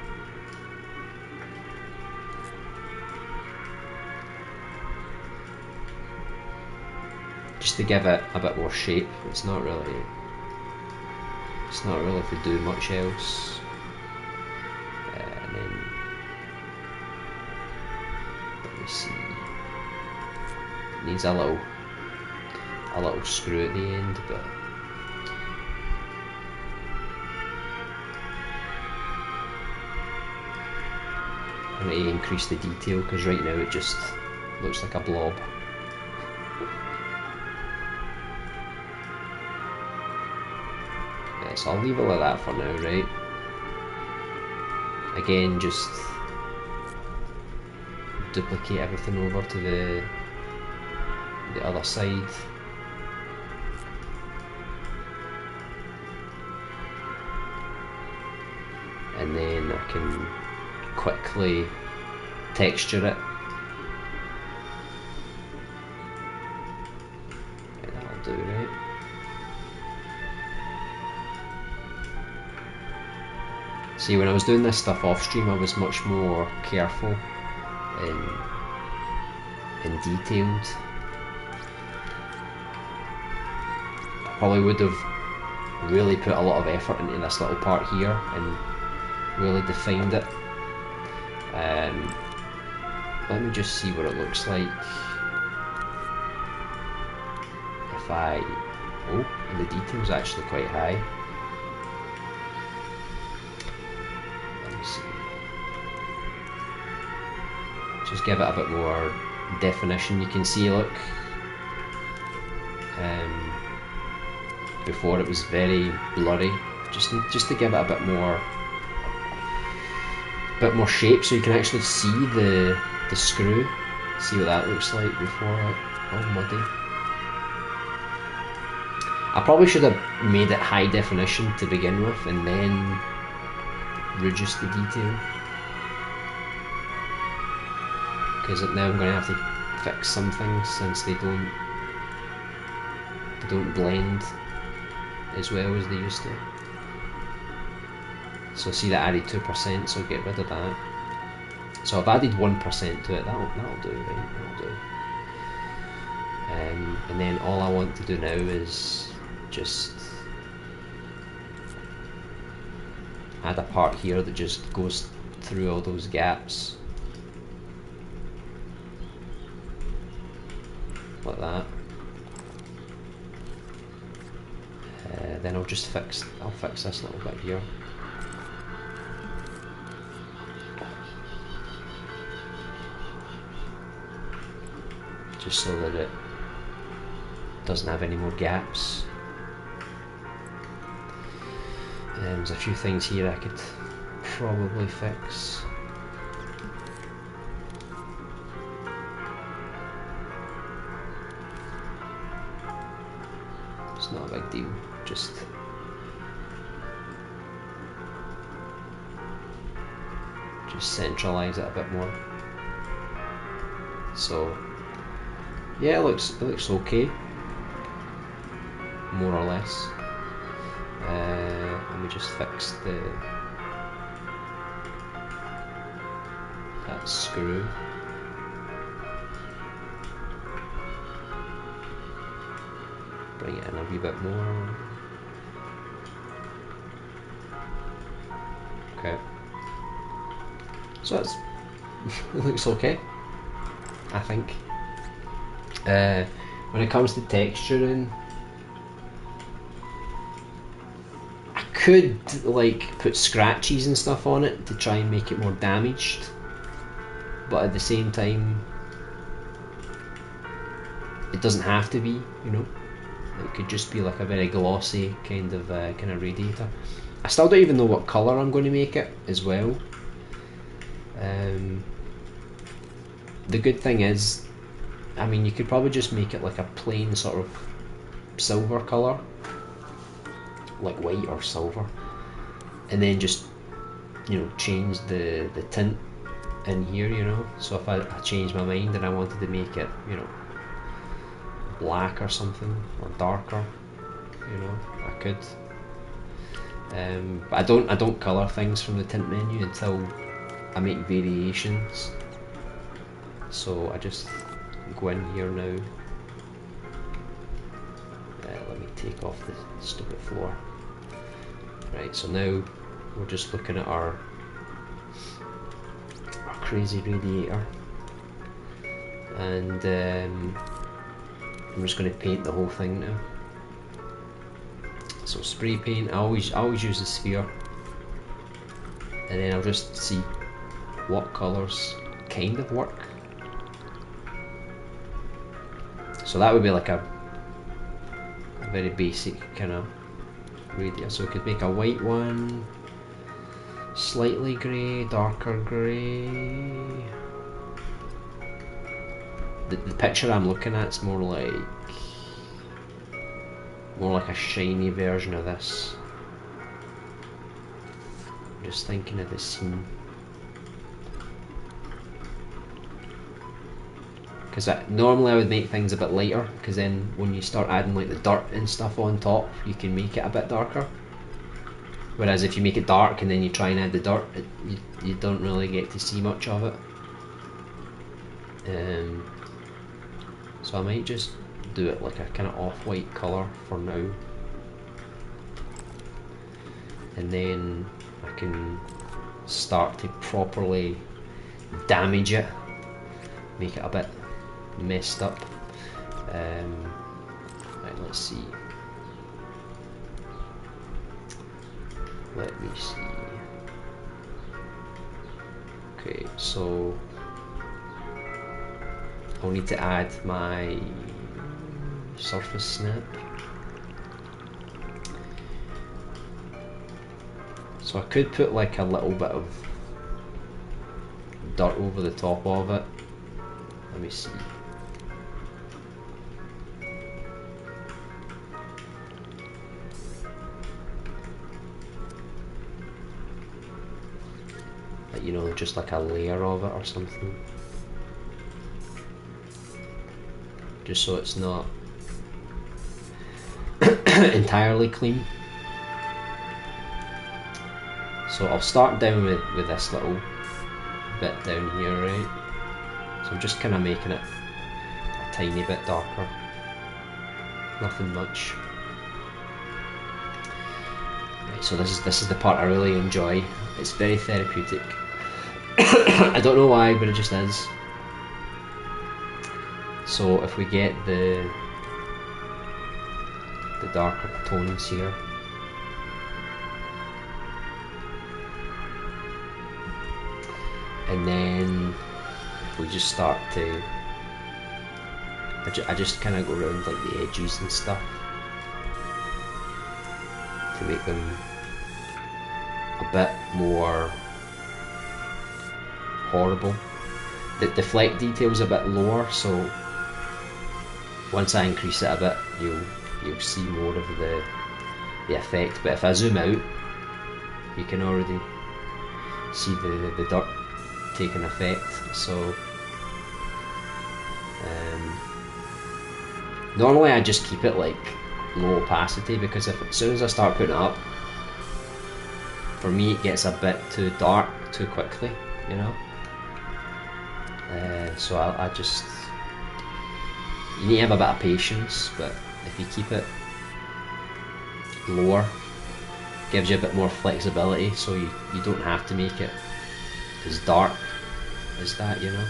Just to give it a bit more shape. It's not really to do much else. And then let me see. It needs a little screw at the end, but I need to increase the detail because right now it just looks like a blob. So I'll leave it like that for now, right? Again, just duplicate everything over to the other side. And then I can quickly texture it. Yeah, that'll do, right? See, when I was doing this stuff off stream, I was much more careful and detailed. I probably would have really put a lot of effort into this little part here and really defined it. Let me just see what it looks like if oh, and the detail's actually quite high. Just give it a bit more definition. You can see, look, before it was very blurry. Just to give it a bit more shape, so you can actually see the screw. See what that looks like before all muddy. I probably should have made it high definition to begin with, and then reduced the detail. Because now I'm going to have to fix some things since they don't blend as well as they used to. So see, that added 2%, so get rid of that. So I've added 1% to it. That'll do, right? That'll do. And then all I want to do now is just add a part here that just goes through all those gaps. Like that. Then I'll fix this little bit here. Just so that it doesn't have any more gaps. There's a few things here I could probably fix. It's not a big deal, just centralize it a bit more. So yeah, it looks okay, more or less. Let me just fix that screw. Bring it in a wee bit more. Okay. So it looks okay, I think. When it comes to texturing, I could like put scratches and stuff on it to try and make it more damaged, but at the same time it doesn't have to be, you know. It could just be like a very glossy kind of radiator. I still don't even know what colour I'm going to make it as well. The good thing is, I mean, you could probably just make it like a plain sort of silver colour, like white or silver, and then just, you know, change the tint in here, you know. So if I change my mind and I wanted to make it, you know, black or something, or darker, you know, I could. But I don't colour things from the tint menu until I make variations. So I just go in here now. Let me take off the stupid floor. Right, so now we're just looking at our crazy radiator, and I'm just going to paint the whole thing now. So spray paint, I always use the sphere, and then I'll just see what colours kind of work. So that would be like a very basic kind of radiator. So we could make a white one, slightly grey, darker grey. The picture I'm looking at is more like a shiny version of this. I'm just thinking of the scene. Because normally I would make things a bit lighter, because then when you start adding like the dirt and stuff on top, you can make it a bit darker. Whereas if you make it dark and then you try and add the dirt, you don't really get to see much of it. So I might just do it like a kind of off-white colour for now, and then I can start to properly damage it, make it a bit messed up. Right, let's see. Let me see. Okay, so I'll need to add my surface snap. So I could put like a little bit of dirt over the top of it. Let me see. Like, you know, just like a layer of it or something. Just so it's not entirely clean. So I'll start down with this little bit down here, right? So I'm just kind of making it a tiny bit darker. Nothing much. Right, so this is the part I really enjoy. It's very therapeutic. I don't know why, but it just is. So if we get the darker tones here, and then if we just start to, I just kind of go around like the edges and stuff to make them a bit more horrible. The deflect detail's a bit lower, so once I increase it a bit, you'll see more of the effect. But if I zoom out, you can already see the dirt taking effect. So normally I just keep it like low opacity, because as soon as I start putting it up, for me it gets a bit too dark too quickly, you know. So I just, you need to have a bit of patience, but if you keep it lower, it gives you a bit more flexibility, so you don't have to make it as dark as that, you know.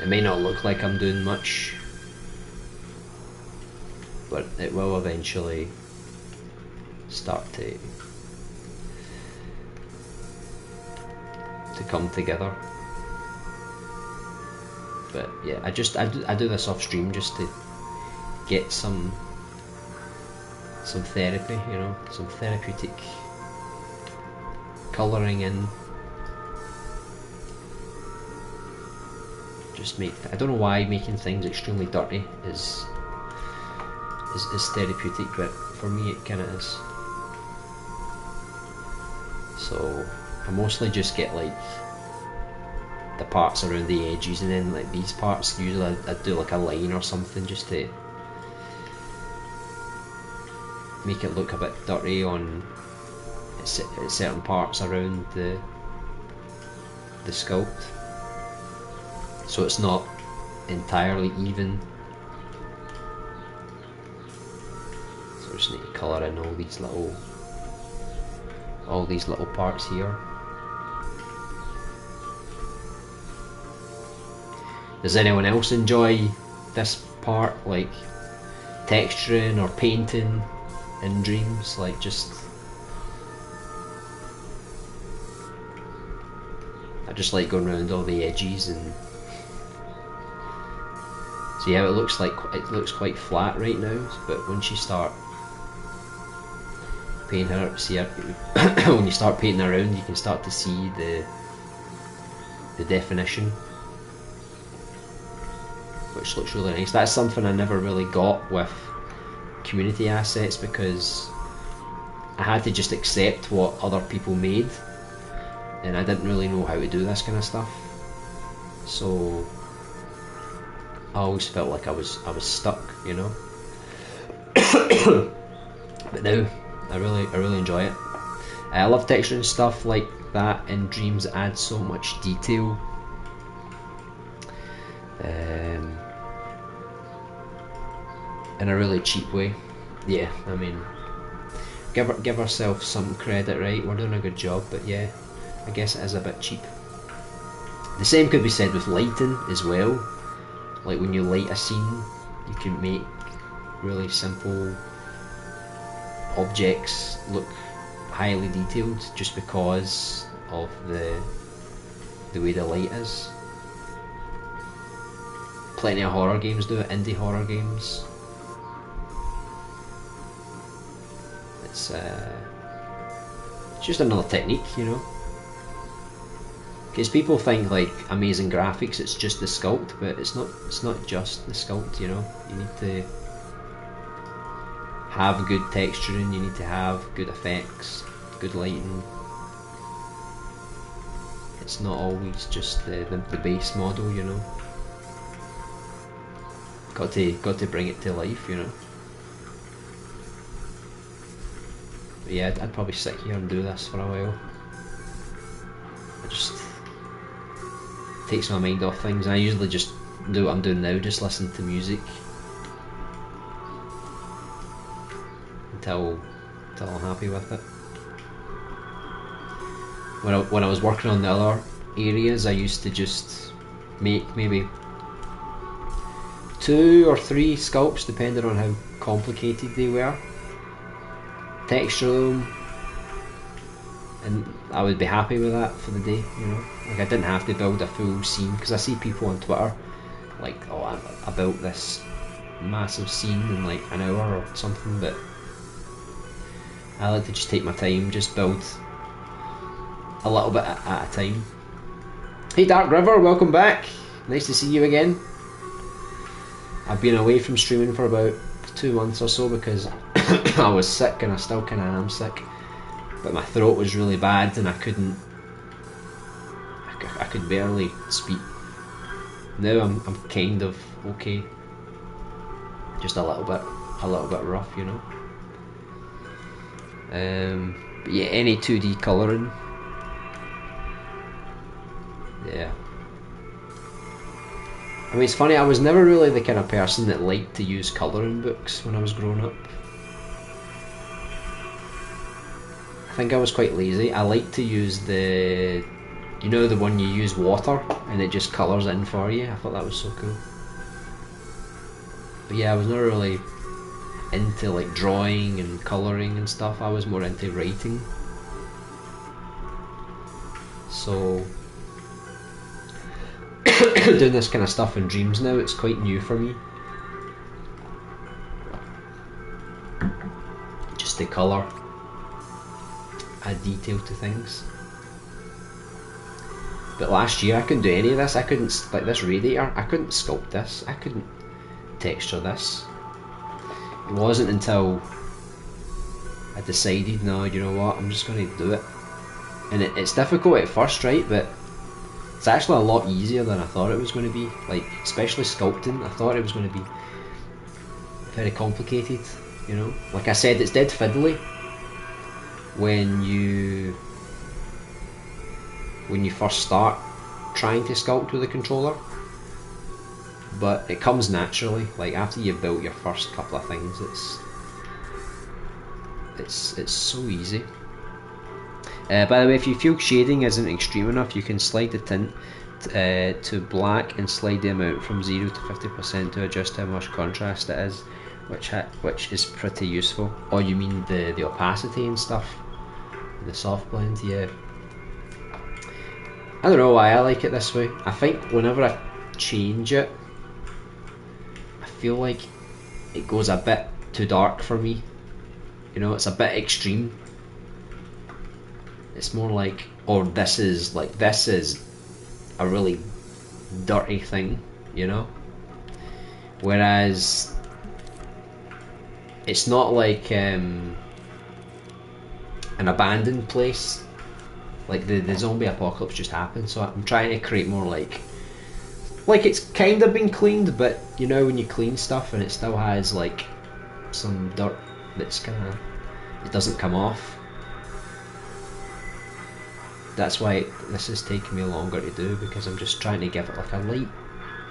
It may not look like I'm doing much, but it will eventually start to come together. But yeah, I do this off stream just to get some therapy, you know, some therapeutic colouring in. Just make, I don't know why making things extremely dirty is is therapeutic, but for me it kind of is. So I mostly just get like the parts around the edges, and then like these parts usually I do like a line or something just to make it look a bit dirty on certain parts around the sculpt, so it's not entirely even. So I just need to colour in all these little parts here. Does anyone else enjoy this part, like texturing or painting in Dreams? Like I just like going around all the edges, and so yeah, it looks quite flat right now, but once you start painting her, when you start painting around, you can start to see the definition, which looks really nice. That's something I never really got with community assets, because I had to just accept what other people made, and I didn't really know how to do this kind of stuff. So I always felt like I was stuck, you know. But now I really enjoy it. I love texturing stuff like that in Dreams. It adds so much detail. In a really cheap way. Yeah, I mean, give ourselves some credit, right? We're doing a good job, but yeah, I guess it is a bit cheap. The same could be said with lighting as well. Like when you light a scene, you can make really simple objects look highly detailed just because of the way the light is. Plenty of horror games do it, indie horror games. It's just another technique, you know. Because people think like amazing graphics, it's just the sculpt, but it's not just the sculpt, you know. You need to have good texturing, you need to have good effects, good lighting. It's not always just the base model, you know. Got to bring it to life, you know. But yeah, I'd probably sit here and do this for a while. It just takes my mind off things. I usually just do what I'm doing now, just listen to music until I'm happy with it. When I was working on the other areas, I used to just make maybe 2 or 3 sculpts depending on how complicated they were, texture them, and I would be happy with that for the day, you know. Like I didn't have to build a full scene, because I see people on Twitter like, oh, I built this massive scene in like an hour or something, but I like to just take my time, just build a little bit at a time. Hey Dark River, welcome back. Nice to see you again. I've been away from streaming for about 2 months or so because I was sick, and I still kinda am sick. But my throat was really bad and I could barely speak. Now I'm kind of okay. Just a little bit rough, you know. But yeah, any 2D colouring. Yeah. I mean, it's funny, I was never really the kind of person that liked to use colouring books when I was growing up. I think I was quite lazy. I like to use the, you know, the one you use water and it just colours in for you. I thought that was so cool. But yeah, I was never really into like drawing and colouring and stuff. I was more into writing. So doing this kind of stuff in Dreams now, it's quite new for me. Just to colour, add detail to things. But last year I couldn't do any of this. I couldn't, like this radiator, I couldn't sculpt this, I couldn't texture this. It wasn't until I decided, no, you know what, I'm just going to do it. And it's difficult at first, right, but it's actually a lot easier than I thought it was going to be. Like, especially sculpting, I thought it was going to be very complicated, you know. Like I said, it's dead fiddly when you first start trying to sculpt with a controller, but it comes naturally. Like after you've built your first couple of things, it's so easy. By the way, if you feel shading isn't extreme enough, you can slide the tint to black and slide the amount from 0 to 50% to adjust how much contrast it is, which is pretty useful. Oh, you mean the opacity and stuff? The soft blend, yeah. I don't know why I like it this way. I think whenever I change it, I feel like it goes a bit too dark for me. You know, it's a bit extreme. It's more like, or this is a really dirty thing, you know? Whereas it's not like an abandoned place. Like the zombie apocalypse just happened, so I'm trying to create more like it's kind of been cleaned, but you know when you clean stuff and it still has like some dirt that's kind of, it doesn't come off. That's why this is taking me longer to do, because I'm just trying to give it like a light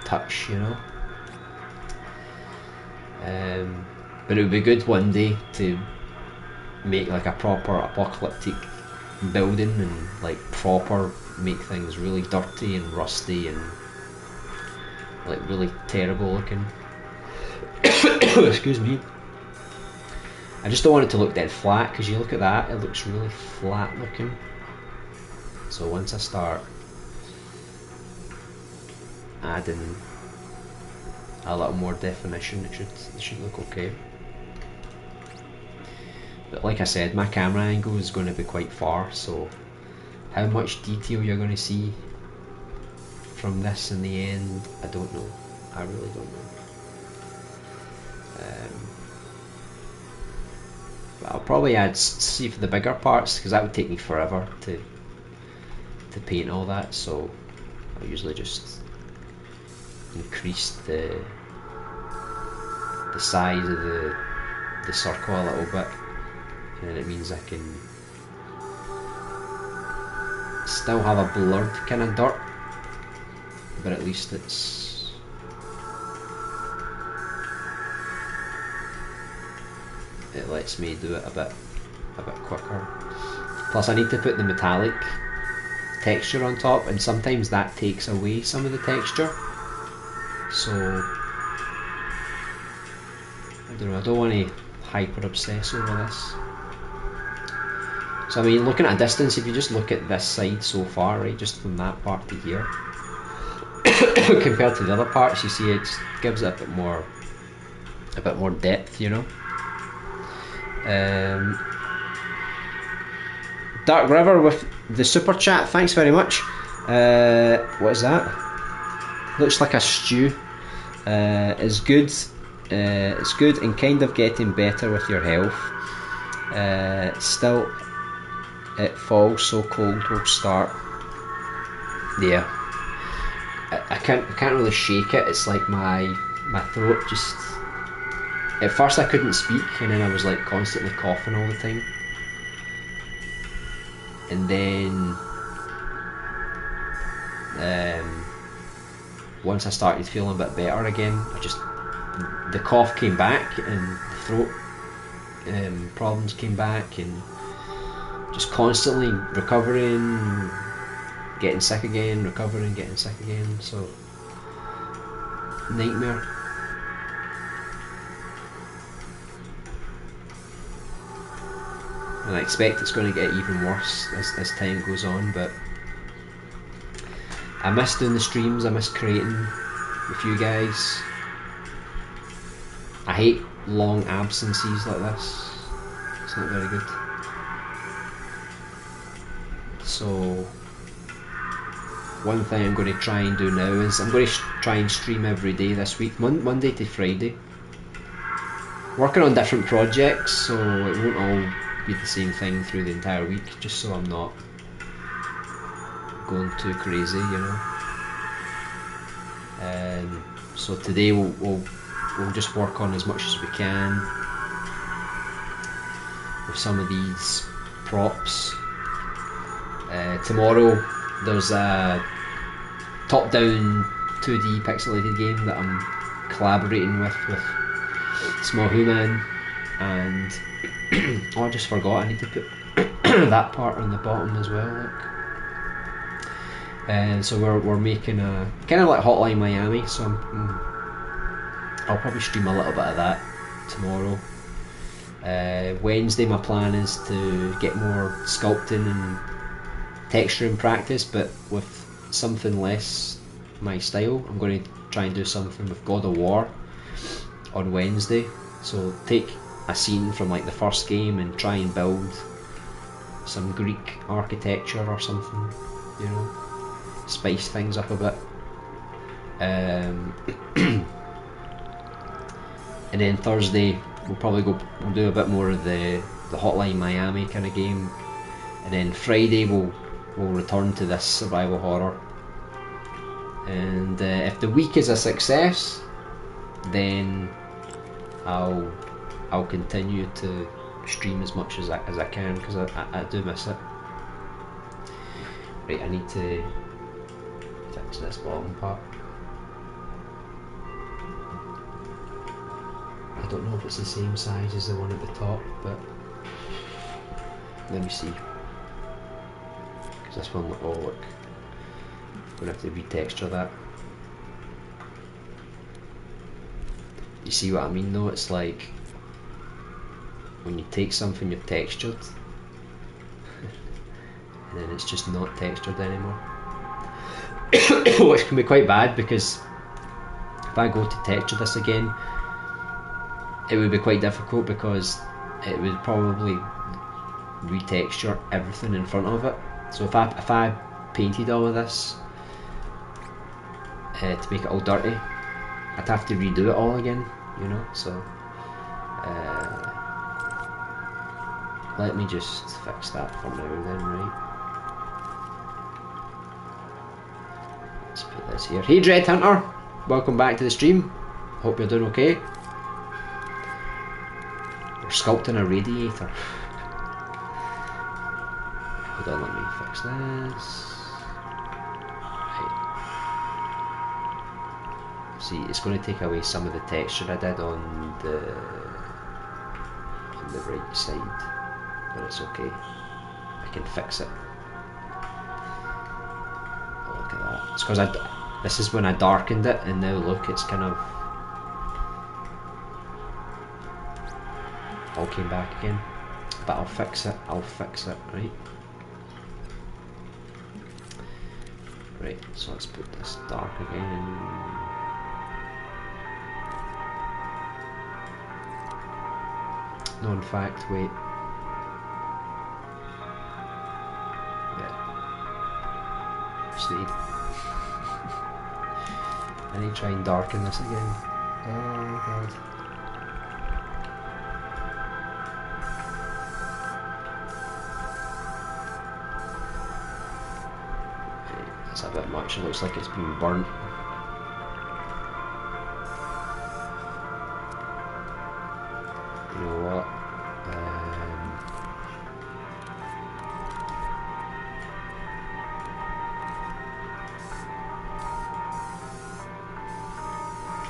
touch, you know. But it would be good one day to make like a proper apocalyptic building and like proper make things really dirty and rusty and like really terrible looking. Excuse me. I just don't want it to look dead flat, because you look at that, it looks really flat looking. So once I start adding a little more definition, it should look okay. But like I said, my camera angle is going to be quite far, so how much detail you're going to see from this in the end, I don't know. I really don't know. But I'll probably see for the bigger parts, because that would take me forever to paint all that, so I'll usually just increase the size of the circle a little bit, and then it means I can still have a blurred kind of dirt, but at least it lets me do it a bit quicker. Plus I need to put the metallic texture on top, and sometimes that takes away some of the texture, so I don't know, I don't want to hyper obsess over this. So I mean, looking at a distance, if you just look at this side so far, right, just from that part to here compared to the other parts, you see it gives it a bit more depth, you know. Dark River with the super chat, thanks very much. What is that? Looks like a stew. It's good. It's good and kind of getting better with your health. Still, it falls so cold will start. Yeah, I can't really shake it. It's like my throat just. At first I couldn't speak, and then I was like constantly coughing all the time. And then once I started feeling a bit better again, the cough came back and the throat problems came back, and just constantly recovering, getting sick again, recovering, getting sick again, so nightmare. And I expect it's going to get even worse as time goes on, but I miss doing the streams, I miss creating with you guys. I hate long absences like this, it's not very good. So one thing I'm going to try and do now is I'm going to try and stream every day this week, Monday to Friday. working on different projects, so it won't all be the same thing through the entire week, just so I'm not going too crazy, you know. So today we'll just work on as much as we can with some of these props. Tomorrow there's a top-down 2D pixelated game that I'm collaborating with Small Human, and oh, I just forgot, I need to put that part on the bottom as well, look. And so we're making a kind of like Hotline Miami, so I'll probably stream a little bit of that tomorrow. Wednesday my plan is to get more sculpting and texturing practice, but with something less my style. I'm going to try and do something with God of War on Wednesday, so take a scene from like the first game and try and build some Greek architecture or something, you know, spice things up a bit. And then Thursday we'll do a bit more of the Hotline Miami kind of game, and then Friday we'll return to this survival horror. And if the week is a success, then I'll continue to stream as much as I can, because I do miss it. Right, I need to fix this bottom part. I don't know if it's the same size as the one at the top, but let me see. Because this one, oh look, I'm going to have to retexture that. You see what I mean though? It's like when you take something you've textured and then it's just not textured anymore. Which can be quite bad, because if I go to texture this again, it would be quite difficult, because it would probably retexture everything in front of it. So if I painted all of this to make it all dirty, I'd have to redo it all again, you know. So let me just fix that for now then, right? Let's put this here. Hey Dread Hunter, welcome back to the stream. Hope you're doing okay. We're sculpting a radiator. Hold on, let me fix this. Right. See, it's going to take away some of the texture I did on the right side, but it's okay. I can fix it. Oh, look at that. It's because this is when I darkened it, and now look, it's kind of all came back again. But I'll fix it, right? Right, so let's put this dark again. No, in fact, wait. Yeah. Just need. I need to try and darken this again. Oh god. That's a bit much. It looks like it's been burnt. You know what?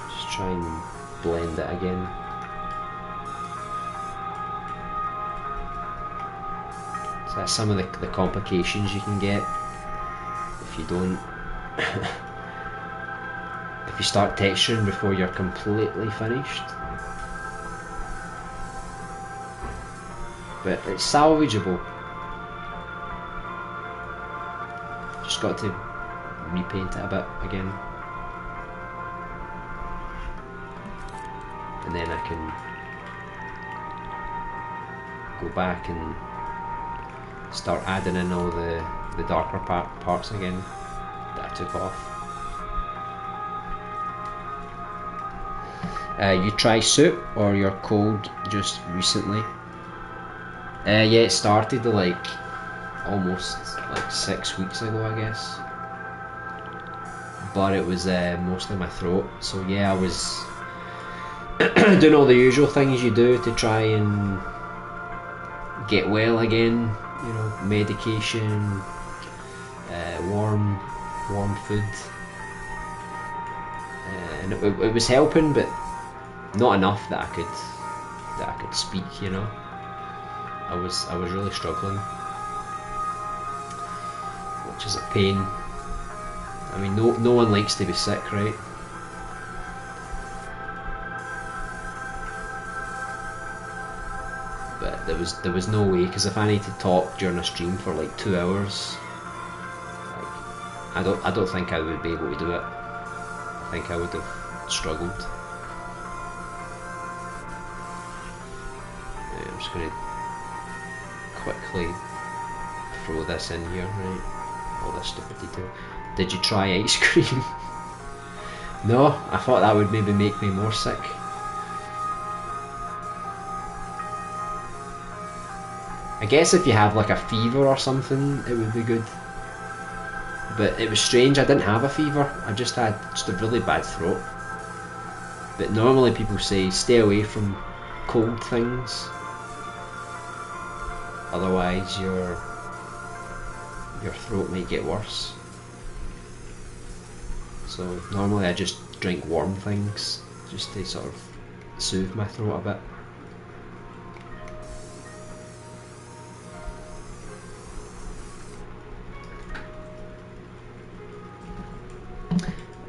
Just try and blend it again. So that's some of the complications you can get if you don't if you start texturing before you're completely finished. But it's salvageable. Just got to repaint it a bit again, and then I can go back and start adding in all the darker parts again that I took off. You try soup or you're cold just recently? Yeah, it started like almost like 6 weeks ago, I guess. But it was mostly my throat. So yeah, I was doing all the usual things you do to try and get well again. You know, medication, warm food, and it was helping, but not enough that I could speak. You know, I was really struggling, which is a pain. I mean, no one likes to be sick, right? But there was no way, because if I need to talk during a stream for like 2 hours, like I don't think I would be able to do it. I think I would have struggled. Yeah, I'm just gonna quickly throw this in here, right? All this stupid detail. Did you try ice cream? No, I thought that would maybe make me more sick. I guess if you have like a fever or something, it would be good. But it was strange, I didn't have a fever, I just had just a really bad throat. But normally people say stay away from cold things, otherwise your throat might get worse. So normally I just drink warm things, just to sort of soothe my throat a bit.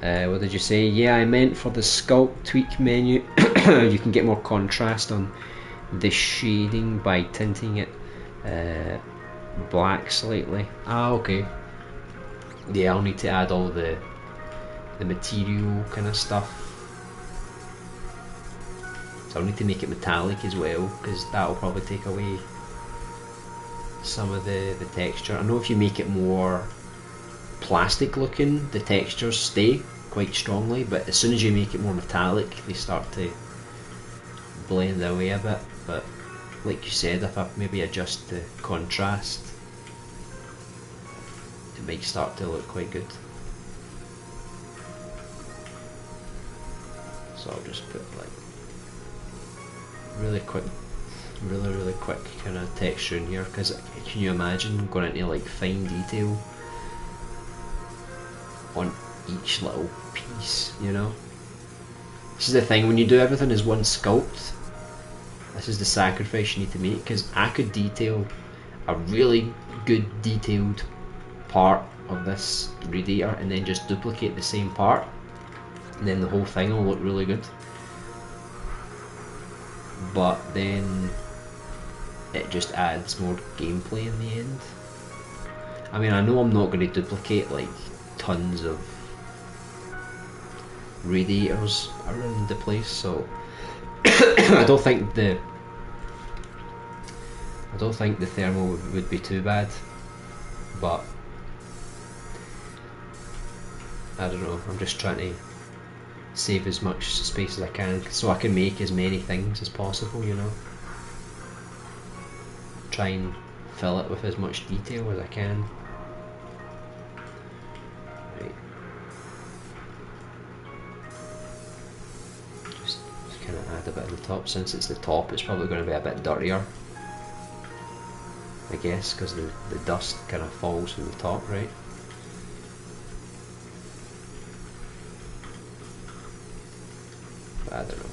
What did you say? Yeah, I meant for the sculpt tweak menu, you can get more contrast on the shading by tinting it black slightly. Ah, okay. Yeah, I'll need to add all the material kind of stuff. So I'll need to make it metallic as well, because that'll probably take away some of the texture. I know if you make it more plastic looking, the textures stay quite strongly, but as soon as you make it more metallic, they start to blend away a bit. But like you said, if I maybe adjust the contrast, it might start to look quite good. So I'll just put like really quick kind of texture in here, because can you imagine going into like fine detail on each little piece, you know? This is the thing, when you do everything as one sculpt, this is the sacrifice you need to make, because I could detail a really good detailed part of this radiator and then just duplicate the same part, and then the whole thing will look really good. But then it just adds more gameplay in the end. I mean, I know I'm not going to duplicate like tons of radiators around the place, so I don't think the thermal would be too bad, but I don't know, I'm just trying to save as much space as I can so I can make as many things as possible, you know. Try and fill it with as much detail as I can. Right. Just kind of add a bit at the top. Since it's the top, it's probably going to be a bit dirtier, I guess, because the dust kind of falls from the top, right? But I don't know.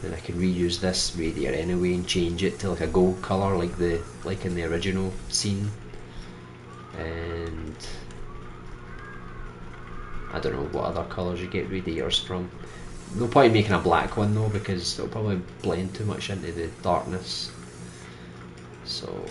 Then I can reuse this radiator anyway and change it to like a gold colour like in the original scene. And I don't know what other colours you get radiators from. No point in making a black one though, because it'll probably blend too much into the darkness. So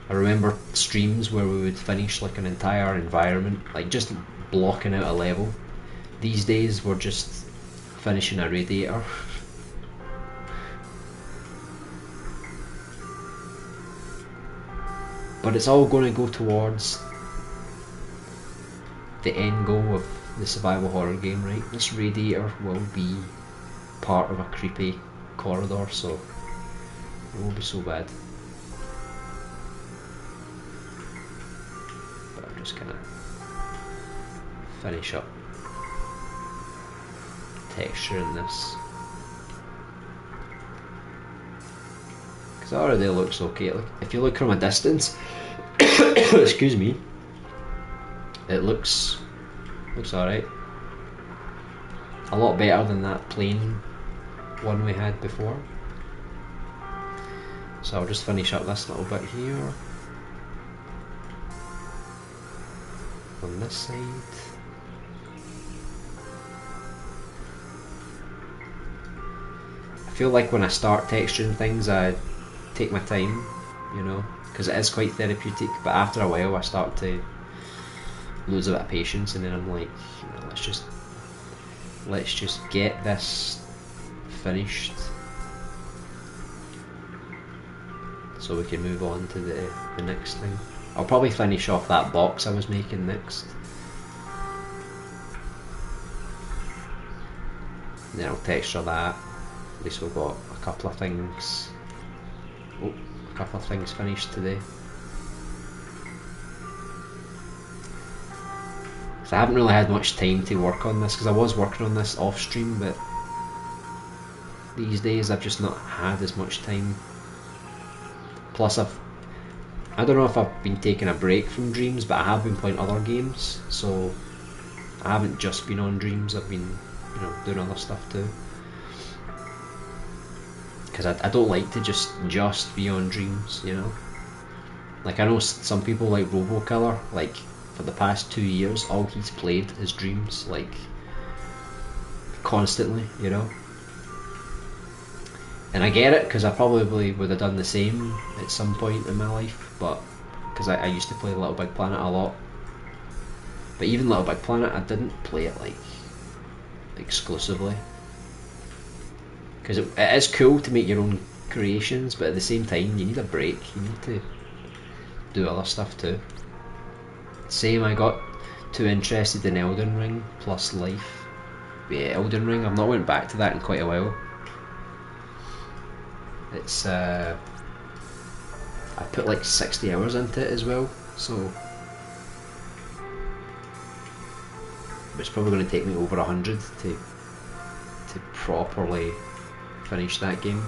I remember streams where we would finish like an entire environment, like just blocking out a level. These days we're just finishing a radiator. but it's all going to go towards the end goal of the survival horror game, right? This radiator will be part of a creepy corridor, so it won't be so bad. But I'm just gonna finish up texturing this, because it already looks okay. If you look from a distance, excuse me, it looks alright. A lot better than that plain one we had before. So I'll just finish up this little bit here. On this side. I feel like when I start texturing things I take my time, you know, because it is quite therapeutic, but after a while I start to lose a bit of patience, and then I'm like, you know, let's just get this finished so we can move on to the next thing. I'll probably finish off that box I was making next, and then I'll texture that. At least we've got a couple of things. Oh, a couple of things finished today. So I haven't really had much time to work on this, because I was working on this off stream, but these days I've just not had as much time. Plus I don't know if I've been taking a break from Dreams, but I have been playing other games, so I haven't just been on Dreams, I've been, you know, doing other stuff too. Because I don't like to just be on Dreams, you know. Like, I know some people like RoboKiller, like, for the past 2 years, all he's played is Dreams, like, constantly, you know. And I get it, because I probably would have done the same at some point in my life, but because I used to play Little Big Planet a lot. But even Little Big Planet, I didn't play it like exclusively, because it is cool to make your own creations, but at the same time you need a break, you need to do other stuff too. Same, I got too interested in Elden Ring plus life. Yeah, Elden Ring, I've not went back to that in quite a while. It's I put like 60 hours into it as well, so it's probably going to take me over 100 to properly finish that game.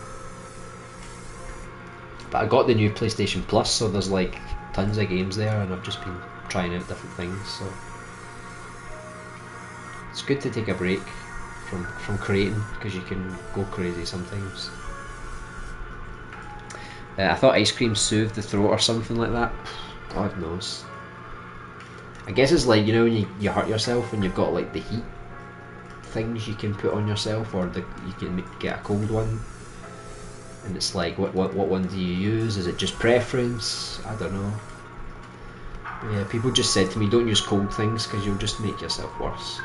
But I got the new PlayStation Plus, so there's like tons of games there, and I've just been trying out different things, so it's good to take a break from creating, because you can go crazy sometimes. I thought ice cream soothed the throat or something like that. God knows. I guess it's like, you know, when you hurt yourself and you've got like the heat things you can put on yourself, or you can get a cold one, and it's like, what one do you use? Is it just preference? I don't know. Yeah, people just said to me, don't use cold things because you'll just make yourself worse.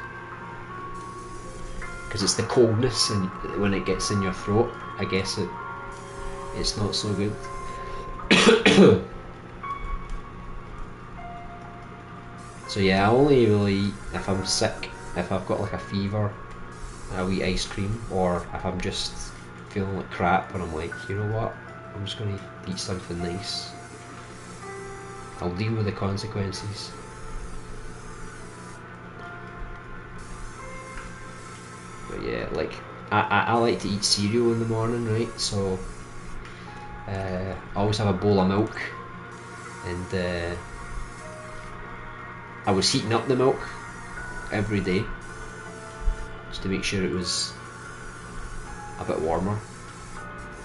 Because it's the coldness, and when it gets in your throat, I guess it's not so good. So yeah, I only really eat if I'm sick, if I've got like a fever, I'll eat ice cream, or if I'm just feeling like crap and I'm like, you know what, I'm just going to eat something nice. I'll deal with the consequences. But yeah, like, I like to eat cereal in the morning, right? So I always have a bowl of milk, and I was heating up the milk every day just to make sure it was a bit warmer,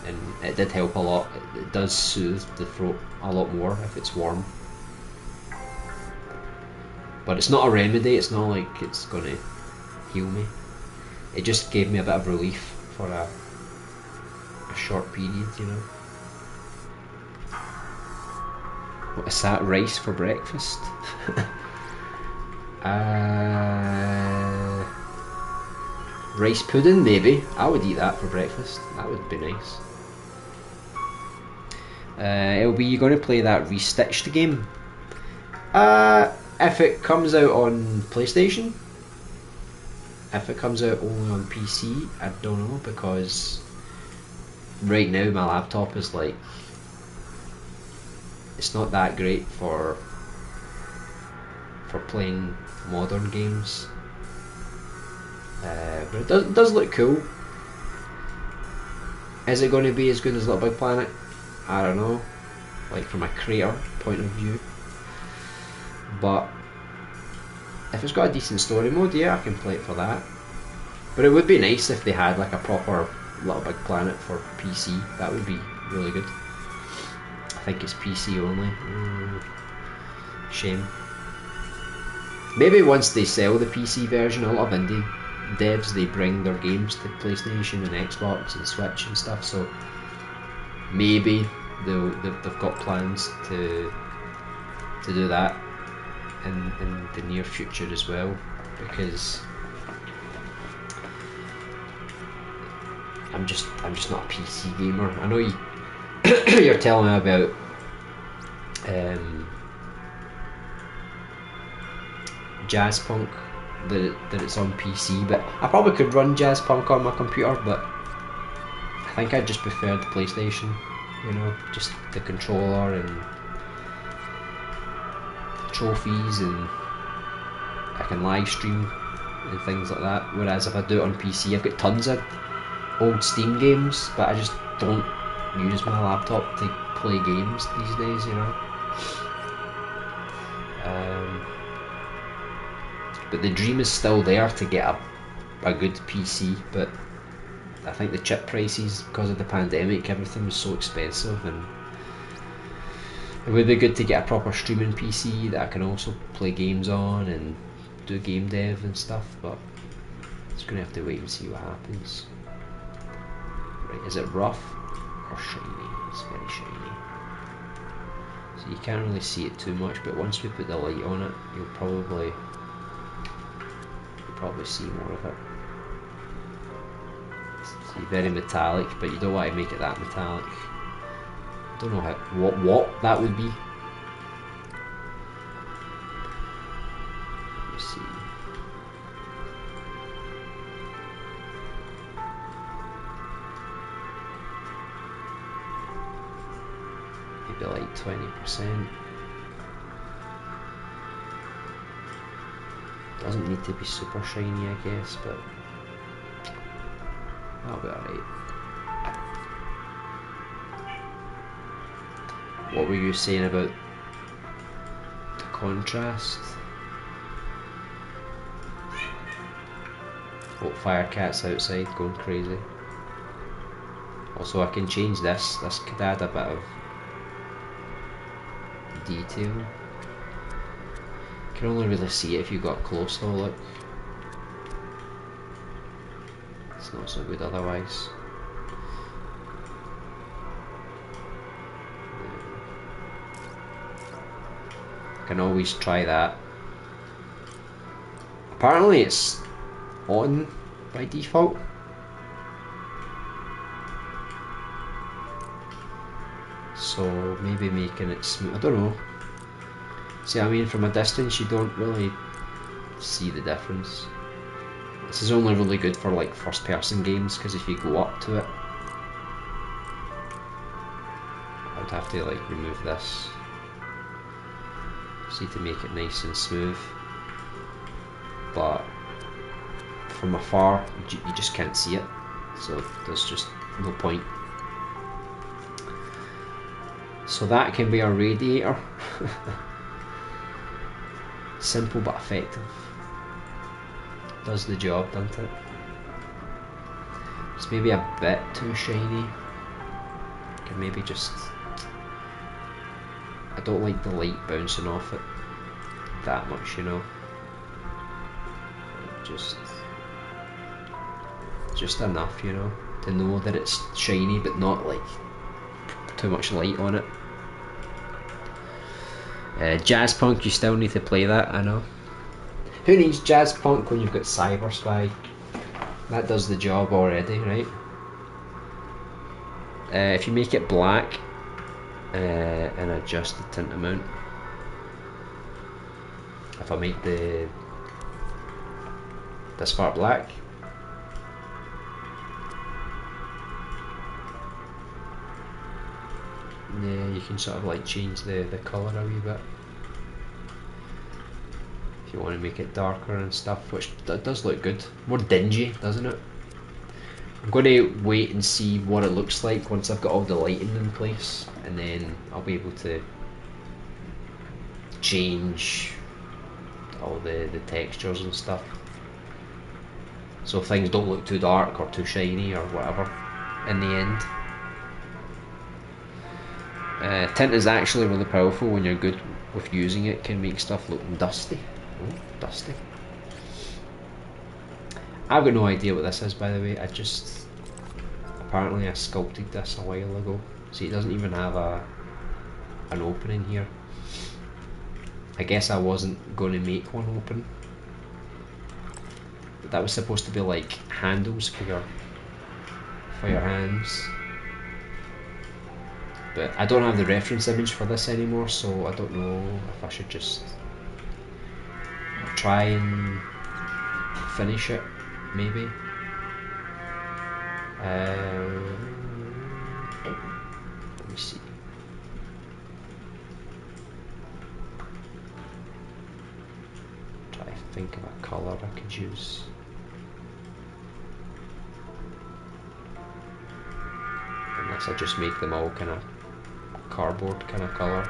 and it did help a lot. It does soothe the throat a lot more if it's warm, but it's not a remedy. It's not like it's gonna heal me. It just gave me a bit of relief for a short period, you know. What is that? Rice for breakfast? Rice pudding, maybe. I would eat that for breakfast. That would be nice. It'll be, you're going to play that Restitched game. If it comes out on PlayStation, if it comes out only on PC, I don't know, because right now my laptop is like, it's not that great for playing modern games. But it does look cool. Is it going to be as good as Little Big Planet? I don't know, like from a creator point of view. But if it's got a decent story mode, yeah, I can play it for that. But it would be nice if they had like a proper Little Big Planet for PC. That would be really good. I think it's PC only. Shame. Maybe once they sell the PC version, a lot of indie devs, they bring their games to PlayStation and Xbox and Switch and stuff, so maybe they've got plans to do that in the near future as well, because I'm just not a PC gamer. I know you're telling me about Jazz Punk, that it's on PC, but I probably could run Jazz Punk on my computer, but I think I'd just prefer the PlayStation, you know, just the controller and trophies, and I can live stream and things like that. Whereas if I do it on PC, I've got tons of old Steam games, but I just don't use my laptop to play games these days, you know. But the dream is still there to get a good PC, but I think the chip prices, because of the pandemic, everything was so expensive, and it would be good to get a proper streaming PC that I can also play games on and do game dev and stuff, but it's going to have to wait and see what happens. Right, is it rough or shiny? It's very shiny. So you can't really see it too much, but once we put the light on it, you'll probably see more of it. See, very metallic, but you don't want to make it that metallic. I don't know what that would be. Let me see. Maybe like 20%. Doesn't need to be super shiny, I guess, but that'll be alright. What were you saying about the contrast? Oh, Firecat's outside going crazy. Also, I can change this. This could add a bit of detail. You can only really see it if you got close though, look. It's not so good otherwise. Can always try that. Apparently it's on by default. So maybe making it smooth, I don't know. See, I mean, from a distance you don't really see the difference. This is only really good for like first person games, because if you go up to it, I would have to like remove this. See, to make it nice and smooth. But from afar, you just can't see it, so there's just no point. So that can be a radiator. Simple but effective. Does the job, doesn't it? It's maybe a bit too shiny. Can maybe just... I don't like the light bouncing off it that much, you know. Just enough, you know, to know that it's shiny, but not like too much light on it. Jazz Punk, you still need to play that, I know. Who needs Jazz Punk when you've got Cyber Spy? That does the job already, right? If you make it black, and adjust the tint amount. If I make this part black, yeah, you can sort of like change the colour a wee bit if you want to make it darker and stuff, which does look good. More dingy, doesn't it? I'm going to wait and see what it looks like once I've got all the lighting in place, and then I'll be able to change all the textures and stuff, so things don't look too dark or too shiny or whatever in the end. Tint is actually really powerful when you're good with using it. Can make stuff look dusty. Oh, dusty. I've got no idea what this is, by the way. Apparently I sculpted this a while ago. See, it doesn't even have an opening here. I guess I wasn't going to make one open. But that was supposed to be like handles for your hands. But I don't have the reference image for this anymore, so I don't know if I should just try and finish it, maybe. Let me see. Try to think of a colour I could use. Unless I just make them all kind of cardboard kind of colour.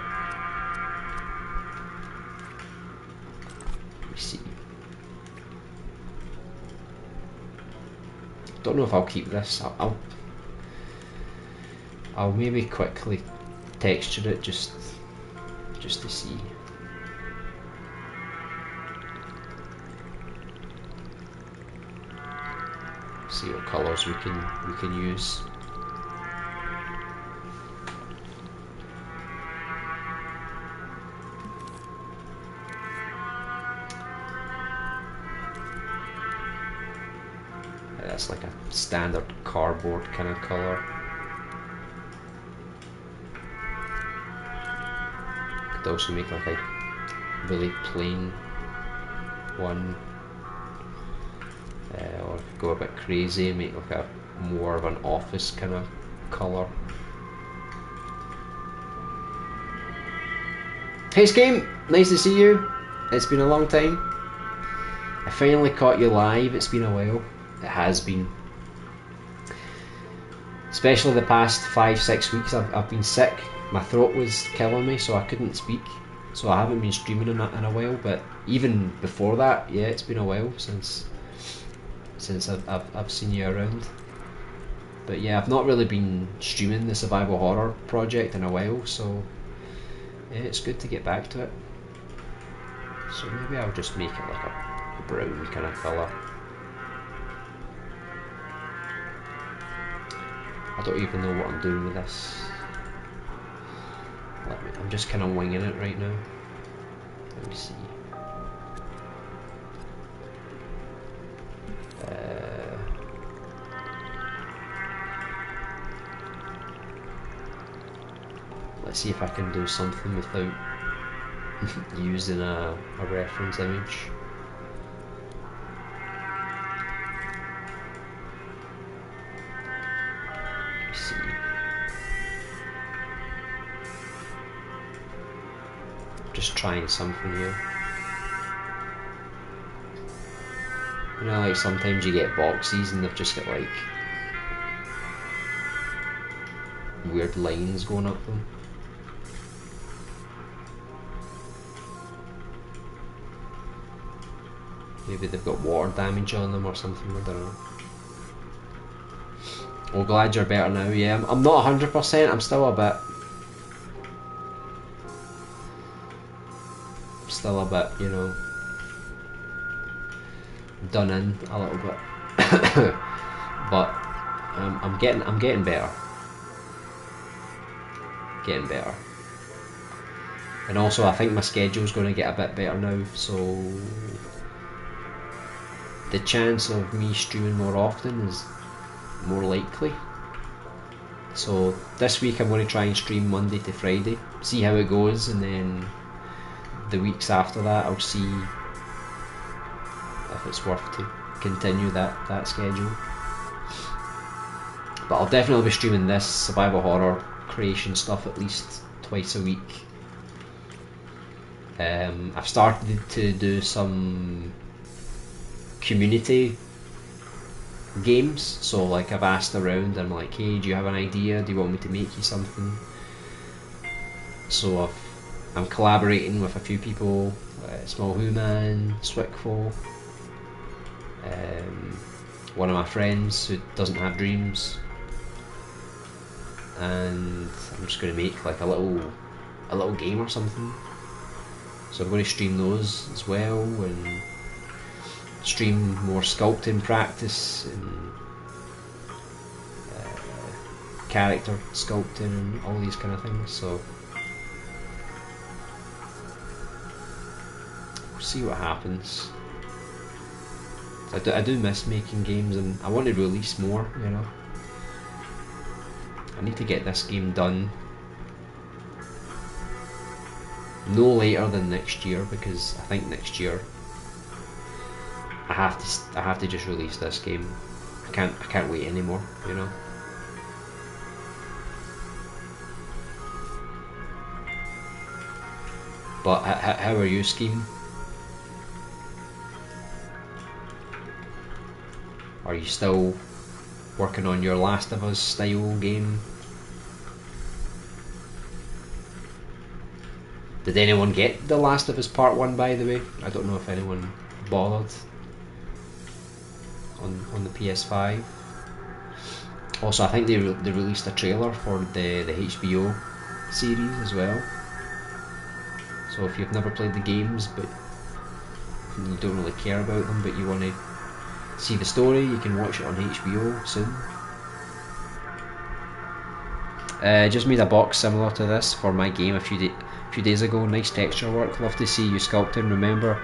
Let me see. Don't know if I'll keep this. I'll maybe quickly texture it just to see. See what colours we can use. That's like a standard cardboard kind of colour. Could also make like a really plain one, or go a bit crazy and make like a more of an office kind of colour. Hey Scheme, nice to see you. It's been a long time. I finally caught you live. It's been a while. It has been. Especially the past 5-6 weeks I've been sick. My throat was killing me, so I couldn't speak. So I haven't been streaming in a while, but even before that, yeah, it's been a while since I've seen you around. But yeah, I've not really been streaming the survival horror project in a while, so yeah, it's good to get back to it. So maybe I'll just make it like a brown kind of colour. I don't even know what I'm doing with this. I'm just kind of winging it right now. Let me see. Let's see if I can do something without using a reference image. Just trying something here. You know, like sometimes you get boxes and they've just got like weird lines going up them. Maybe they've got water damage on them or something, I don't know. Well, glad you're better now. Yeah, I'm not 100%, I'm still a bit you know, done in a little bit. But I'm getting better. Getting better. And also I think my schedule's going to get a bit better now, so the chance of me streaming more often is more likely. So this week I'm going to try and stream Monday to Friday, see how it goes, and then the weeks after that I'll see if it's worth to continue that schedule. But I'll definitely be streaming this survival horror creation stuff at least twice a week. I've started to do some community games, so like I've asked around, I'm like, hey, do you have an idea, do you want me to make you something? So I'm collaborating with a few people, Small Human, Swickful, one of my friends who doesn't have Dreams, and I'm just going to make like a little game or something. So I'm going to stream those as well, and stream more sculpting practice and character sculpting and all these kind of things. So we'll see what happens. I do miss making games, and I want to release more, you know. I need to get this game done no later than next year, because I think next year I have to just release this game. I can't wait anymore, you know. But how are you, Scheme? Are you still working on your Last of Us style game? Did anyone get The Last of Us Part 1, by the way? I don't know if anyone bothered on the PS5. Also, I think they released a trailer for the HBO series as well. So if you've never played the games, but you don't really care about them, but you want to see the story, you can watch it on HBO soon. Just made a box similar to this for my game a few days ago. Nice texture work. Love to see you sculpting. Remember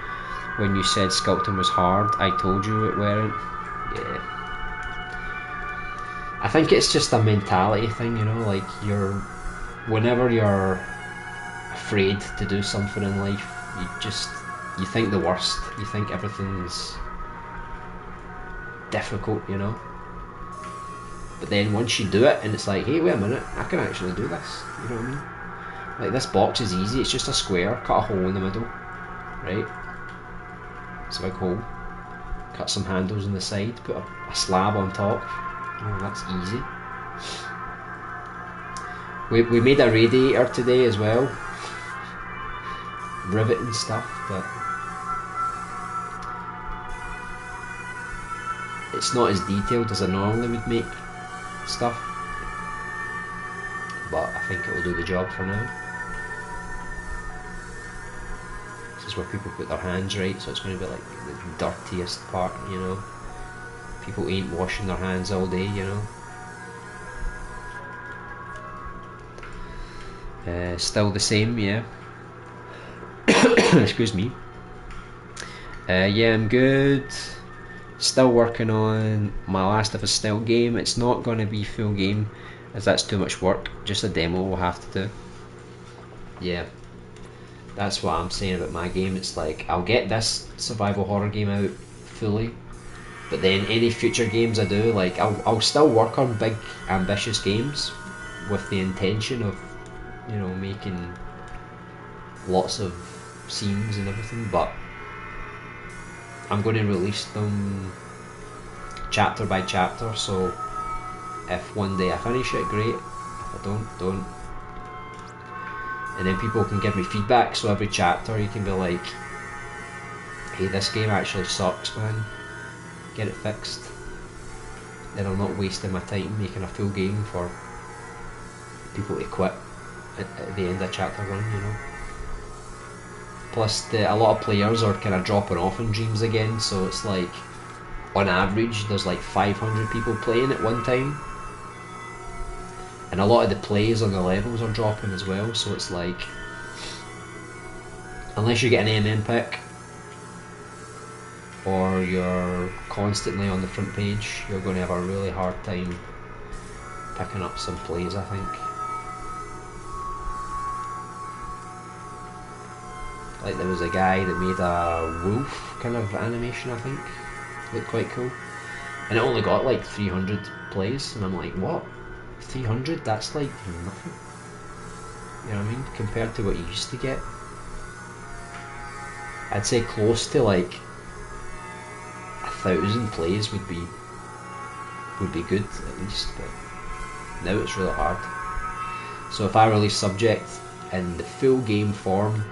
when you said sculpting was hard? I told you it weren't. Yeah. I think it's just a mentality thing, you know. Like whenever you're afraid to do something in life, you think the worst. You think everything's difficult, you know. But then once you do it, and it's like, hey, wait a minute, I can actually do this. You know what I mean? Like, this box is easy. It's just a square, cut a hole in the middle, right? It's a big hole. Cut some handles on the side, put a slab on top. Oh, that's easy. We made a radiator today as well. Riveting stuff, but it's not as detailed as I normally would make stuff, but I think it will do the job for now. This is where people put their hands, right? So it's going to be like the dirtiest part, you know. People ain't washing their hands all day, you know. Still the same, yeah. Excuse me. Yeah, I'm good. Still working on my Last of Us style game. It's not going to be full game, as that's too much work. Just a demo we'll have to do. Yeah, that's what I'm saying about my game. It's like, I'll get this survival horror game out fully, but then any future games I do, like I'll still work on big ambitious games with the intention of, you know, making lots of scenes and everything, but I'm going to release them chapter by chapter. So if one day I finish it, great. If I don't. And then people can give me feedback, so every chapter you can be like, hey, this game actually sucks, man, get it fixed. Then I'm not wasting my time making a full game for people to quit at the end of chapter 1, you know. Plus, a lot of players are kind of dropping off in Dreams again, so it's like, on average, there's like 500 people playing at one time. And a lot of the plays on the levels are dropping as well, so it's like, unless you get an MM pick, or you're constantly on the front page, you're going to have a really hard time picking up some plays, I think. Like there was a guy that made a wolf kind of animation, I think. Looked quite cool. And it only got like 300 plays, and I'm like, what? 300? That's like nothing. You know what I mean? Compared to what you used to get. I'd say close to like 1,000 plays would be good at least, but now it's really hard. So if I release Subject in the full game form,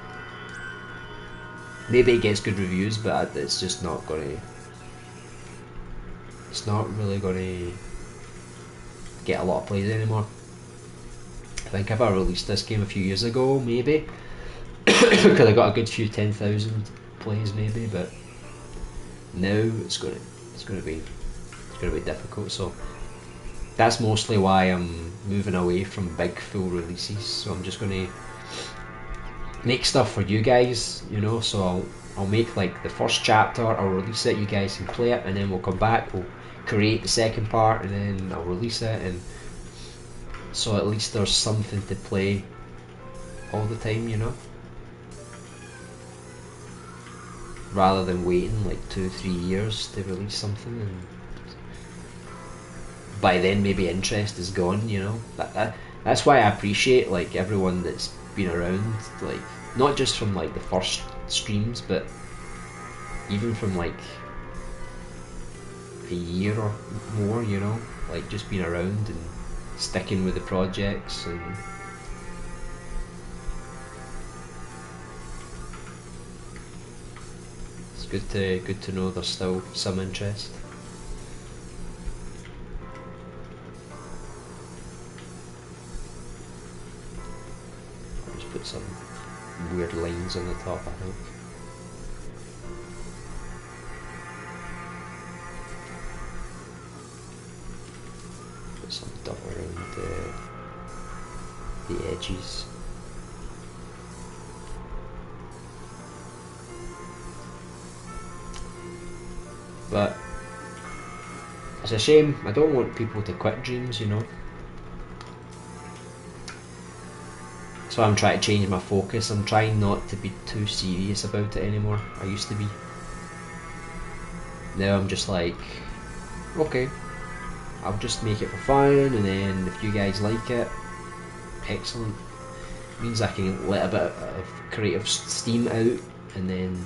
maybe it gets good reviews, but it's just not gonna. It's not really gonna get a lot of plays anymore. I think if I released this game a few years ago, maybe could have got a good few 10,000 plays, maybe, but now it's gonna be difficult. So that's mostly why I'm moving away from big full releases. So I'm just gonna make stuff for you guys, you know. So I'll make like the first chapter, I'll release it, you guys can play it, and then we'll come back, we'll create the second part, and then I'll release it, and so at least there's something to play all the time, you know, rather than waiting like 2-3 years to release something, and by then maybe interest is gone, you know. That's why I appreciate like everyone that's been around, like not just from like the first streams, but even from like a year or more, you know, like just being around and sticking with the projects, and it's good to know there's still some interest. I'll just put some weird lines on the top, I think. Some dot around the edges. But it's a shame. I don't want people to quit Dreams, you know. So I'm trying to change my focus. I'm trying not to be too serious about it anymore. I used to be. Now I'm just like, okay, I'll just make it for fun, and then if you guys like it, excellent. It means I can let a bit of creative steam out, and then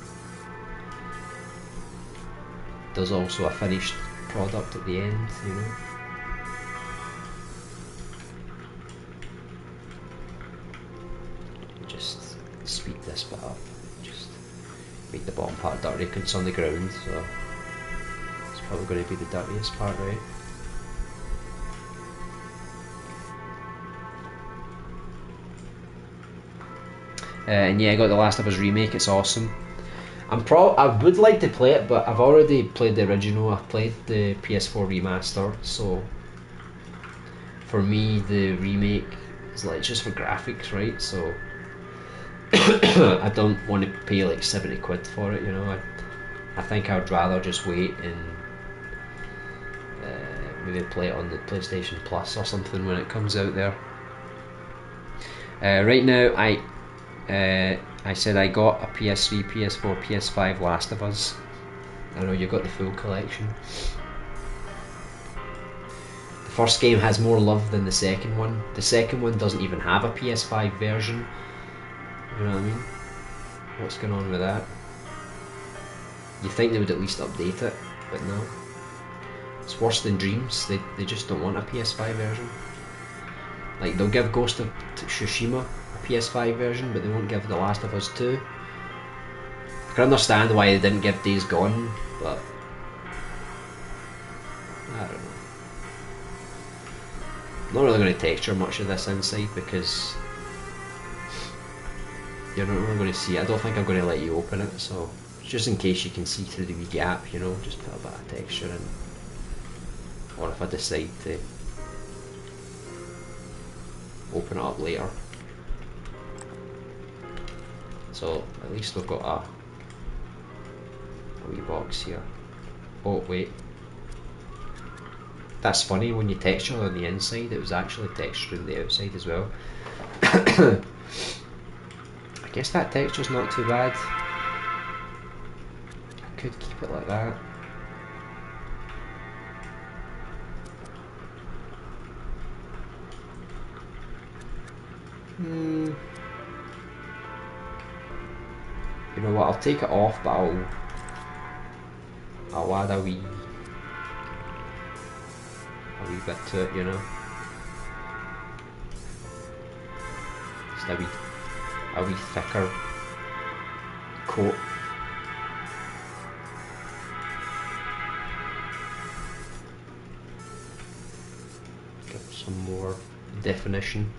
there's also a finished product at the end, you know. Just speed this bit up, just make the bottom part dirty because it's on the ground, so it's probably going to be the dirtiest part, right? And yeah, I got The Last of Us Remake, it's awesome. I would like to play it, but I've already played the original, I've played the PS4 remaster, so for me the remake is like just for graphics, right? So I don't want to pay like 70 quid for it, you know. I think I would rather just wait and maybe play it on the PlayStation Plus or something when it comes out there. Right now I said I got a PS3, PS4, PS5 Last of Us. I know you got the full collection. The first game has more love than the second one. The second one doesn't even have a PS5 version. You know what I mean? What's going on with that? You think they would at least update it, but no. It's worse than Dreams. They just don't want a PS5 version. Like, they'll give Ghost of Tsushima a PS5 version, but they won't give The Last of Us 2. I can understand why they didn't give Days Gone, but I don't know. I'm not really going to texture much of this inside because you're not really going to see it. I don't think I'm going to let you open it, so just in case you can see through the wee gap, you know, just put a bit of texture in. Or if I decide to open it up later. So at least we've got a wee box here. Oh wait, that's funny, when you texture on the inside, it was actually textured on the outside as well. I guess that texture's not too bad. I could keep it like that. You know what, I'll take it off, but I'll add a wee bit to it, you know. Just a wee thicker coat. Give it some more definition.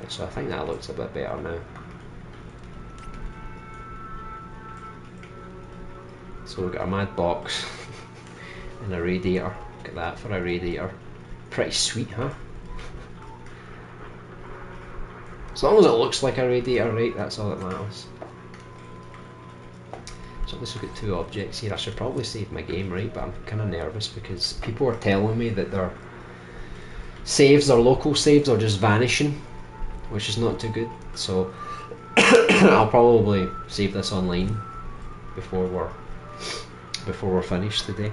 So I think that looks a bit better now. So we've got a mad box and a radiator. Look at that for a radiator. Pretty sweet, huh? As long as it looks like a radiator, right, that's all that matters. So this has got two objects here. I should probably save my game, right, but I'm kind of nervous because people are telling me that their saves, their local saves, are just vanishing, which is not too good. So I'll probably save this online before we're finished today.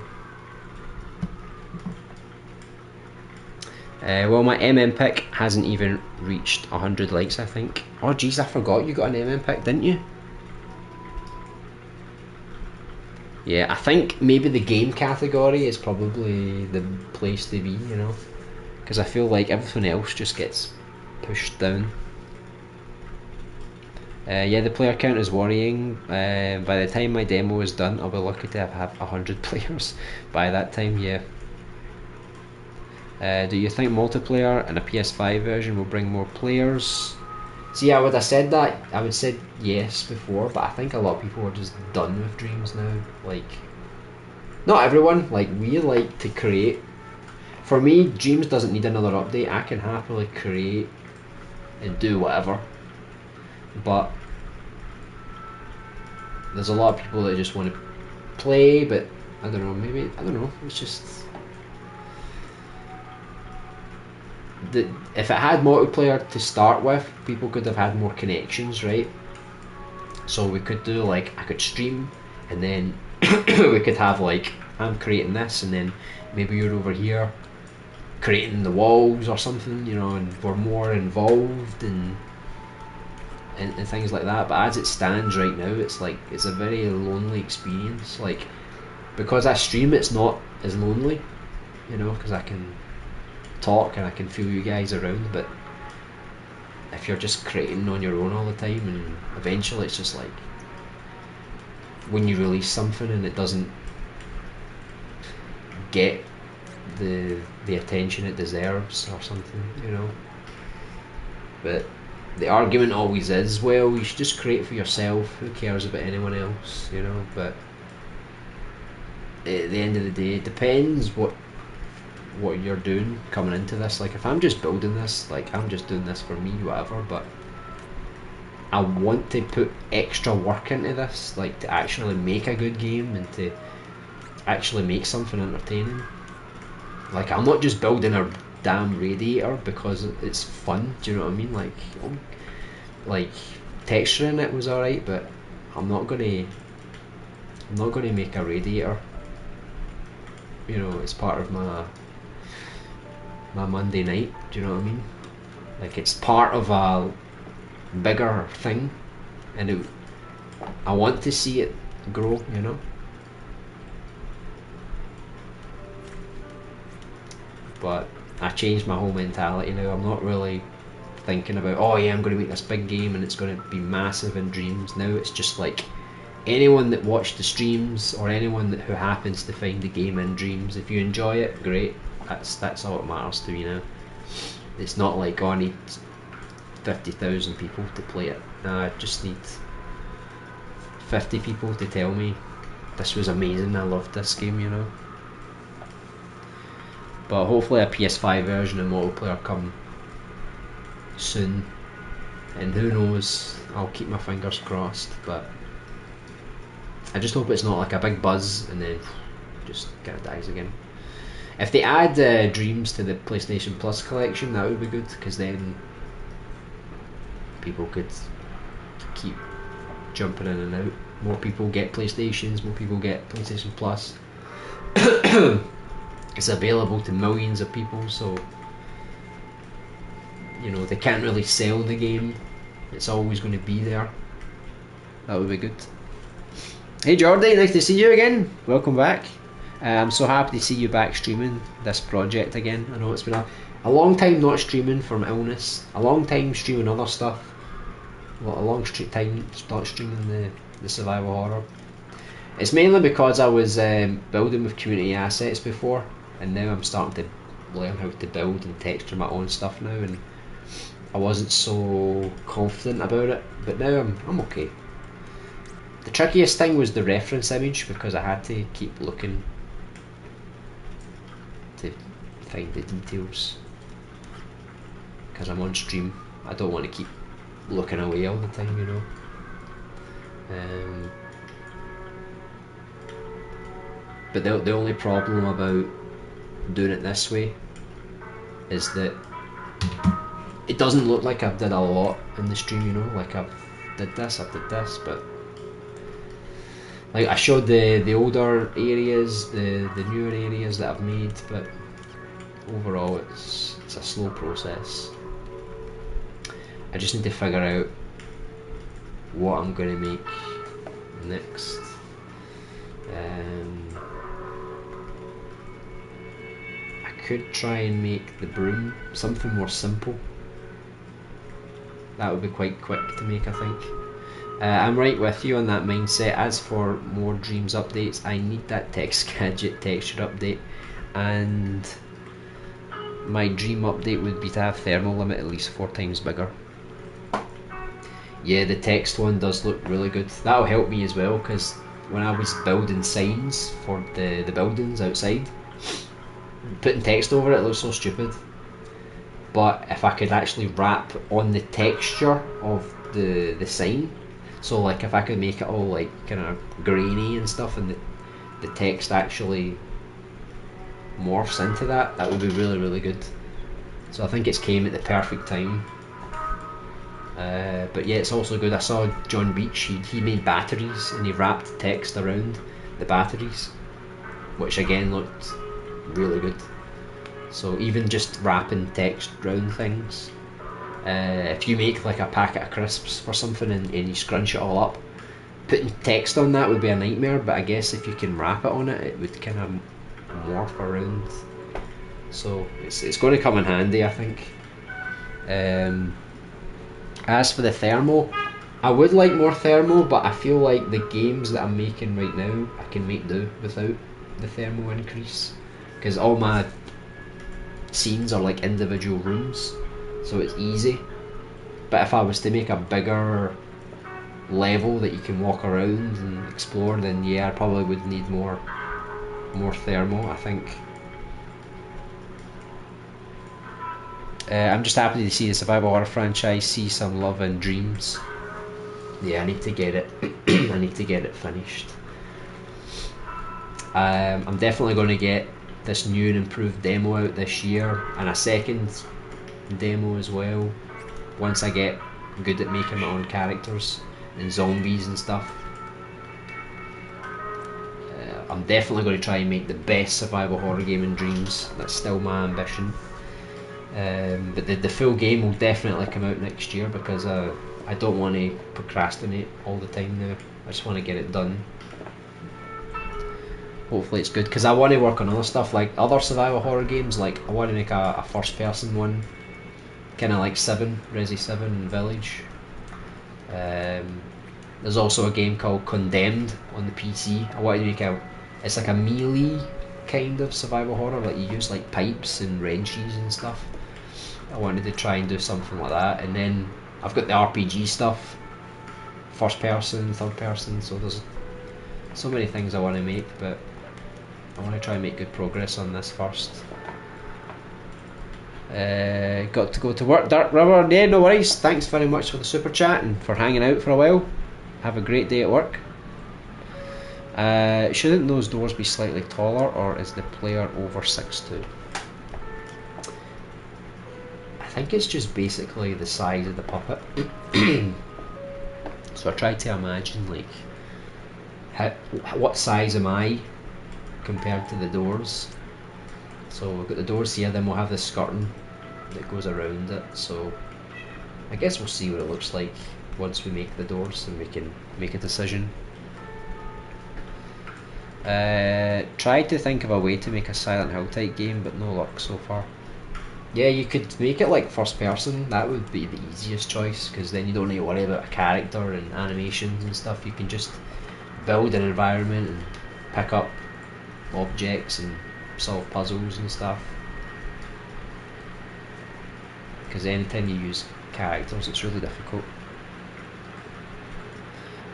Well, my MM pick hasn't even reached 100 likes, I think. Oh jeez, I forgot you got an MM pick, didn't you? Yeah, I think maybe the game category is probably the place to be, you know, because I feel like everything else just gets pushed down. Yeah, the player count is worrying. By the time my demo is done, I'll be lucky to have 100 players by that time, yeah. Do you think multiplayer and a PS5 version will bring more players? See, I would have said that. I would said yes before, but I think a lot of people are just done with Dreams now. Like, not everyone. Like, we like to create. For me, Dreams doesn't need another update. I can happily create and do whatever. But there's a lot of people that just want to play, but I don't know. Maybe I don't know. It's just. If it had multiplayer to start with, people could have had more connections, right? So we could do like, I could stream, and then we could have like, I'm creating this, and then maybe you're over here creating the walls or something, you know, and we're more involved and things like that. But as it stands right now, it's like, it's a very lonely experience. Like, because I stream, it's not as lonely, you know, because I can talk and I can feel you guys around. But if you're just creating on your own all the time, and eventually it's just like when you release something and it doesn't get the attention it deserves or something, you know. But the argument always is, well, you should just create for yourself, who cares about anyone else, you know. But at the end of the day, it depends what you're doing coming into this. Like, if I'm just building this, like, I'm just doing this for me, whatever, but I want to put extra work into this, like, to actually make a good game and to actually make something entertaining. Like, I'm not just building a damn radiator because it's fun, do you know what I mean? Like texturing it was alright, but I'm not gonna make a radiator, you know, it's part of my Monday night, do you know what I mean? Like, it's part of a bigger thing, and I want to see it grow, you know. But I changed my whole mentality now. I'm not really thinking about, oh yeah, I'm going to make this big game and it's going to be massive in Dreams. Now it's just like, anyone that watched the streams or anyone who happens to find the game in Dreams, if you enjoy it, great. That's all that matters to me now. It's not like, oh, I need 50,000 people to play it. No, I just need 50 people to tell me this was amazing, I loved this game, you know. But hopefully a PS5 version and multiplayer come soon. and who knows, I'll keep my fingers crossed, but I just hope it's not like a big buzz and then just kind of dies again. If they add Dreams to the PlayStation Plus collection, that would be good, because then people could keep jumping in and out. More people get PlayStations, more people get PlayStation Plus. It's available to millions of people, so you know they can't really sell the game. It's always going to be there. That would be good. Hey Jordy, nice to see you again. Welcome back. I'm so happy to see you back streaming this project again. I know it's been a long time not streaming from illness, a long time streaming other stuff, well, a long time not streaming the survival horror. It's mainly because I was building with community assets before, and now I'm starting to learn how to build and texture my own stuff now, and I wasn't so confident about it, but now I'm okay. The trickiest thing was the reference image, because I had to keep looking to find the details, because I'm on stream. I don't want to keep looking away all the time, you know. But the only problem about doing it this way is that it doesn't look like I've did a lot in the stream, you know, like I've did this, but like I showed the older areas, the newer areas that I've made, but overall it's a slow process. I just need to figure out what I'm going to make next. I could try and make the broom something more simple. That would be quite quick to make, I think. I'm right with you on that mindset. As for more Dreams updates, I need that text gadget texture update, and my dream update would be to have thermal limit at least 4 times bigger. Yeah, the text one does look really good. That'll help me as well, because when I was building signs for the buildings outside, putting text over it looks so stupid. But if I could actually wrap on the texture of the sign, so like if I could make it all like kind of grainy and stuff, and the text actually morphs into that, that would be really, really good. So I think it's came at the perfect time. But yeah, it's also good. I saw John Beach, he made batteries and he wrapped text around the batteries, which again looked really good. So even just wrapping text around things, if you make like a packet of crisps for something and you scrunch it all up, putting text on that would be a nightmare, but I guess if you can wrap it on it, it would kind of morph around. So it's going to come in handy, I think. As for the thermal, I would like more thermal, but I feel like the games that I'm making right now, I can make do without the thermal increase, because all my scenes are like individual rooms, so it's easy. But if I was to make a bigger level that you can walk around and explore, then yeah, I probably would need more thermal, I think. I'm just happy to see the survival horror franchise see some love in Dreams. Yeah, I need to get it. I need to get it finished. I'm definitely going to get this new and improved demo out this year, and a second demo as well, once I get good at making my own characters and zombies and stuff. I'm definitely going to try and make the best survival horror game in Dreams. That's still my ambition. But the full game will definitely come out next year, because I don't want to procrastinate all the time now. I just want to get it done. Hopefully it's good, because I want to work on other stuff, like other survival horror games. Like I want to make a first person one, kind of like Resi 7 Village. There's also a game called Condemned on the PC. I want to make it's like a melee kind of survival horror, like you use like pipes and wrenches and stuff. I wanted to try and do something like that. And then I've got the RPG stuff, first person, third person, so there's so many things I want to make, but I want to try and make good progress on this first. Got to go to work, Dark River. Yeah, no worries. Thanks very much for the super chat and for hanging out for a while. Have a great day at work. Shouldn't those doors be slightly taller, or is the player over 6'2"? I think it's just basically the size of the puppet. So I tried to imagine, like, what size am I compared to the doors. So we've got the doors here, then we'll have the skirting that goes around it. So I guess we'll see what it looks like once we make the doors and we can make a decision. Tried to think of a way to make a Silent Hill type game, but no luck so far. Yeah, you could make it like first person. That would be the easiest choice, because then you don't need to worry about a character and animations and stuff. You can just build an environment and pick up objects and solve puzzles and stuff. Because anytime you use characters, it's really difficult.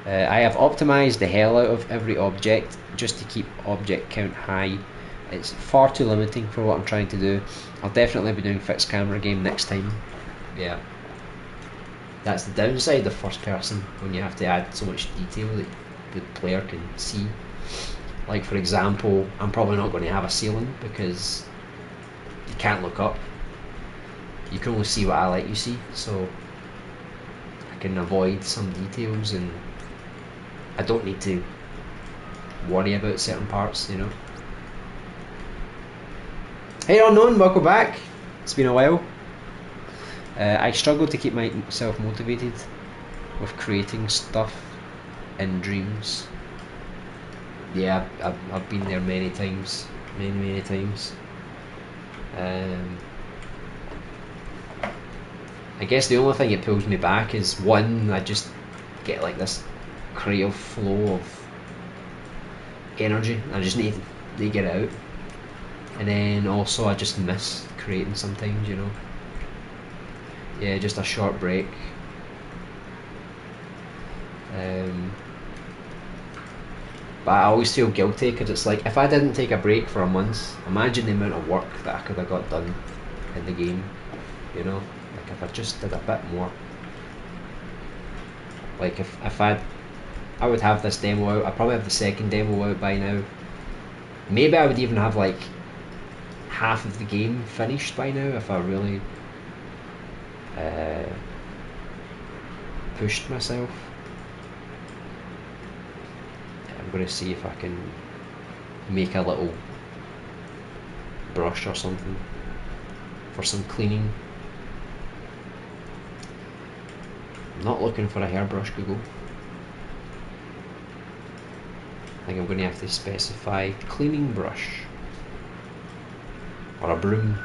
I have optimised the hell out of every object just to keep object count high. It's far too limiting for what I'm trying to do. I'll definitely be doing fixed camera game next time. Yeah. That's the downside of first person, when you have to add so much detail that the player can see. Like, for example, I'm probably not going to have a ceiling because you can't look up. You can only see what I let you see, so I can avoid some details and I don't need to worry about certain parts, you know. Hey Unknown, welcome back. It's been a while. I struggle to keep myself motivated with creating stuff in Dreams. Yeah, I've been there many times, many times. I guess the only thing that pulls me back is, one, I just get like this creative flow of energy. I just need to get it out. And then also I just miss creating sometimes, you know. Yeah, just a short break. But I always feel guilty because it's like, if I didn't take a break for a month, imagine the amount of work that I could have got done in the game, you know. Like if I just did a bit more. Like if I would have this demo out, I'd probably have the second demo out by now. Maybe I would even have like half of the game finished by now if I really pushed myself. I'm going to see if I can make a little brush or something for some cleaning. I'm not looking for a hairbrush, Google. I think I'm going to have to specify cleaning brush or a broom.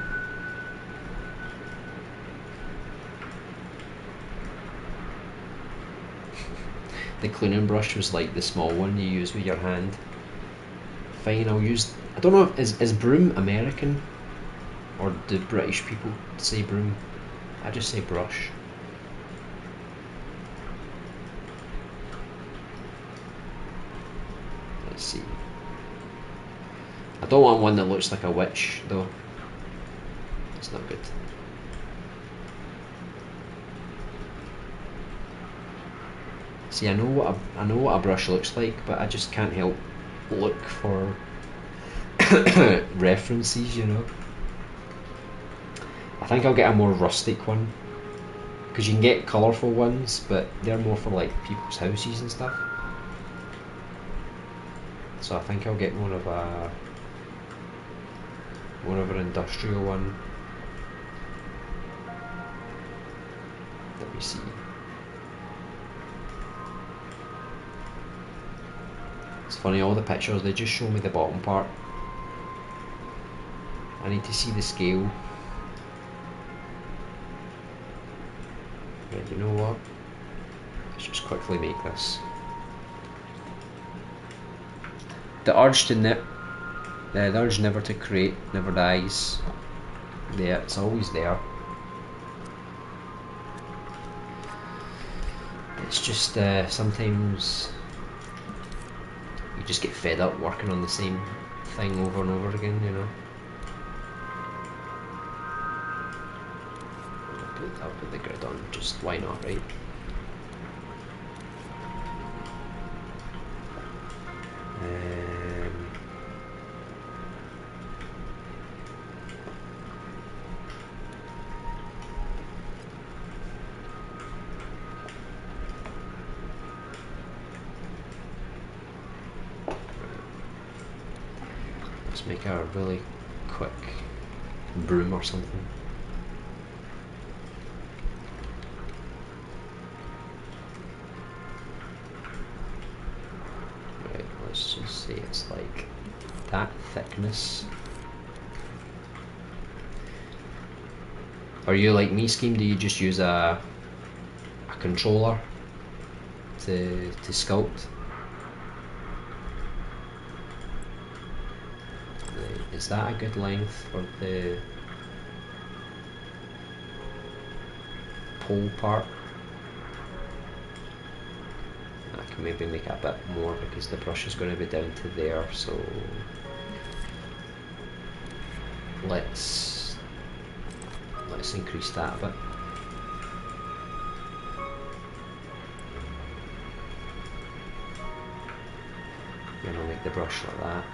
The cleaning brush was like the small one you use with your hand. Fine, I'll use, I don't know, is broom American? Or do British people say broom? I just say brush. Let's see. I don't want one that looks like a witch though. It's not good. See, I know what a brush looks like, but I just can't help look for references, you know. I think I'll get a more rustic one, because you can get colourful ones, but they're more for like people's houses and stuff. So I think I'll get more of an industrial one. Let me see. It's funny, all the pictures, they just show me the bottom part. I need to see the scale. Right, you know what? Let's just quickly make this. The urge never to create never dies. Yeah, it's always there. It's just sometimes you just get fed up working on the same thing over and over again, you know. I'll put the grid on, just why not, right? Let's make a really quick broom or something. Right, let's just say it's like that thickness. Are you like me, Scheme? Do you just use a controller to sculpt? Is that a good length for the pole part? I can maybe make it a bit more because the brush is going to be down to there, so let's increase that a bit. And I'll make the brush like that.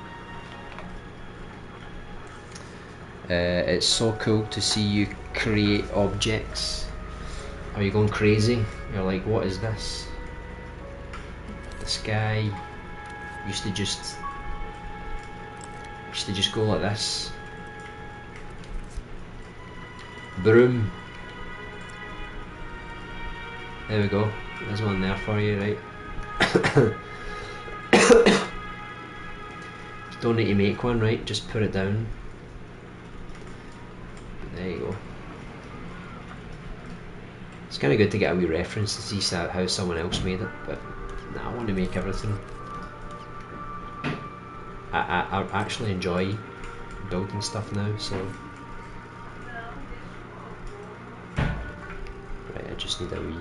It's so cool to see you create objects. Are you going crazy? You're like, what is this? The sky used to just go like this. Broom. There we go. There's one there for you, right? Don't need to make one, right? Just put it down. There you go. It's kind of good to get a wee reference to see how someone else made it, but nah, I want to make everything. I actually enjoy building stuff now, so right. I just need a wee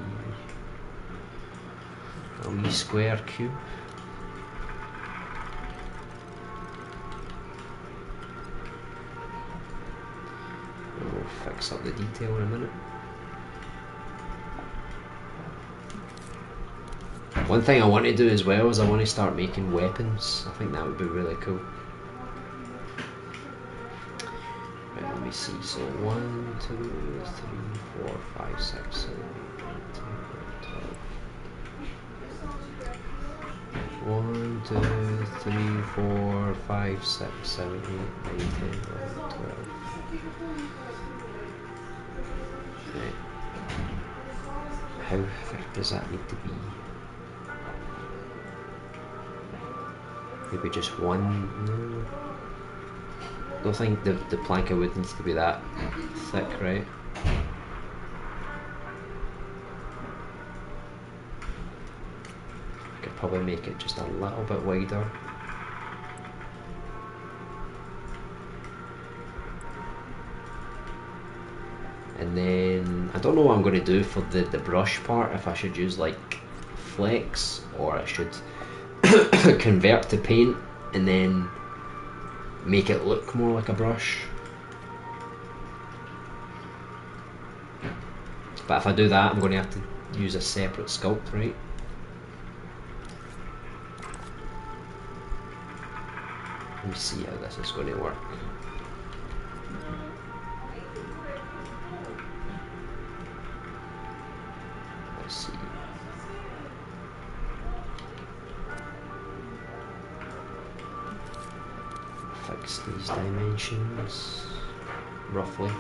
square cube. We'll fix up the detail in a minute. One thing I want to do as well is I want to start making weapons. I think that would be really cool. Right, let me see. So 1, 2, 3, 4, 5, 6, 7, 8, 9, 10, 1, 2, 3, 4, 5, 6, 7, 8, 9, 10, 11, 12. Right. How thick does that need to be? Maybe just one? No. I don't think the plank of wood needs to be that thick, right? I could probably make it just a little bit wider. And then I don't know what I'm going to do for the brush part, if I should use like flex or I should convert to paint and then make it look more like a brush. But if I do that, I'm going to have to use a separate sculpt, right? Let me see how this is going to work. Let's see. Fix these dimensions roughly.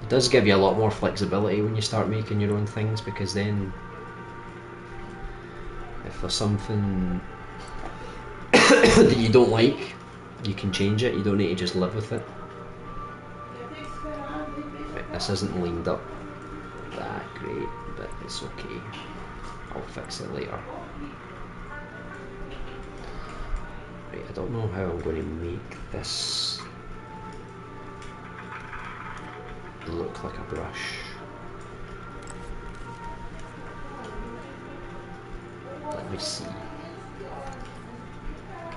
It does give you a lot more flexibility when you start making your own things, because then if there's something that you don't like, you can change it. You don't need to just live with it. Right, this isn't lined up that great, but it's okay. I'll fix it later. Right, I don't know how I'm going to make this look like a brush. me see.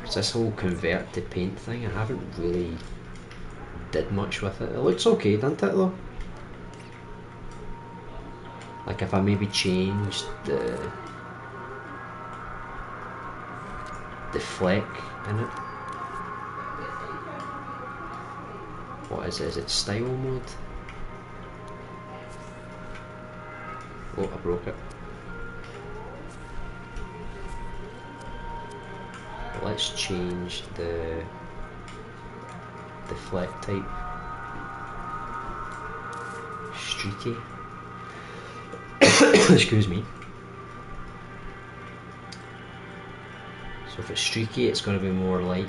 It's this whole convert to paint thing, I haven't really did much with it. It looks okay, doesn't it though? Like if I maybe changed the fleck in it. What is it? Is it style mode? Oh, I broke it. Let's change the fleck type. Streaky. Excuse me. So if it's streaky, it's going to be more like.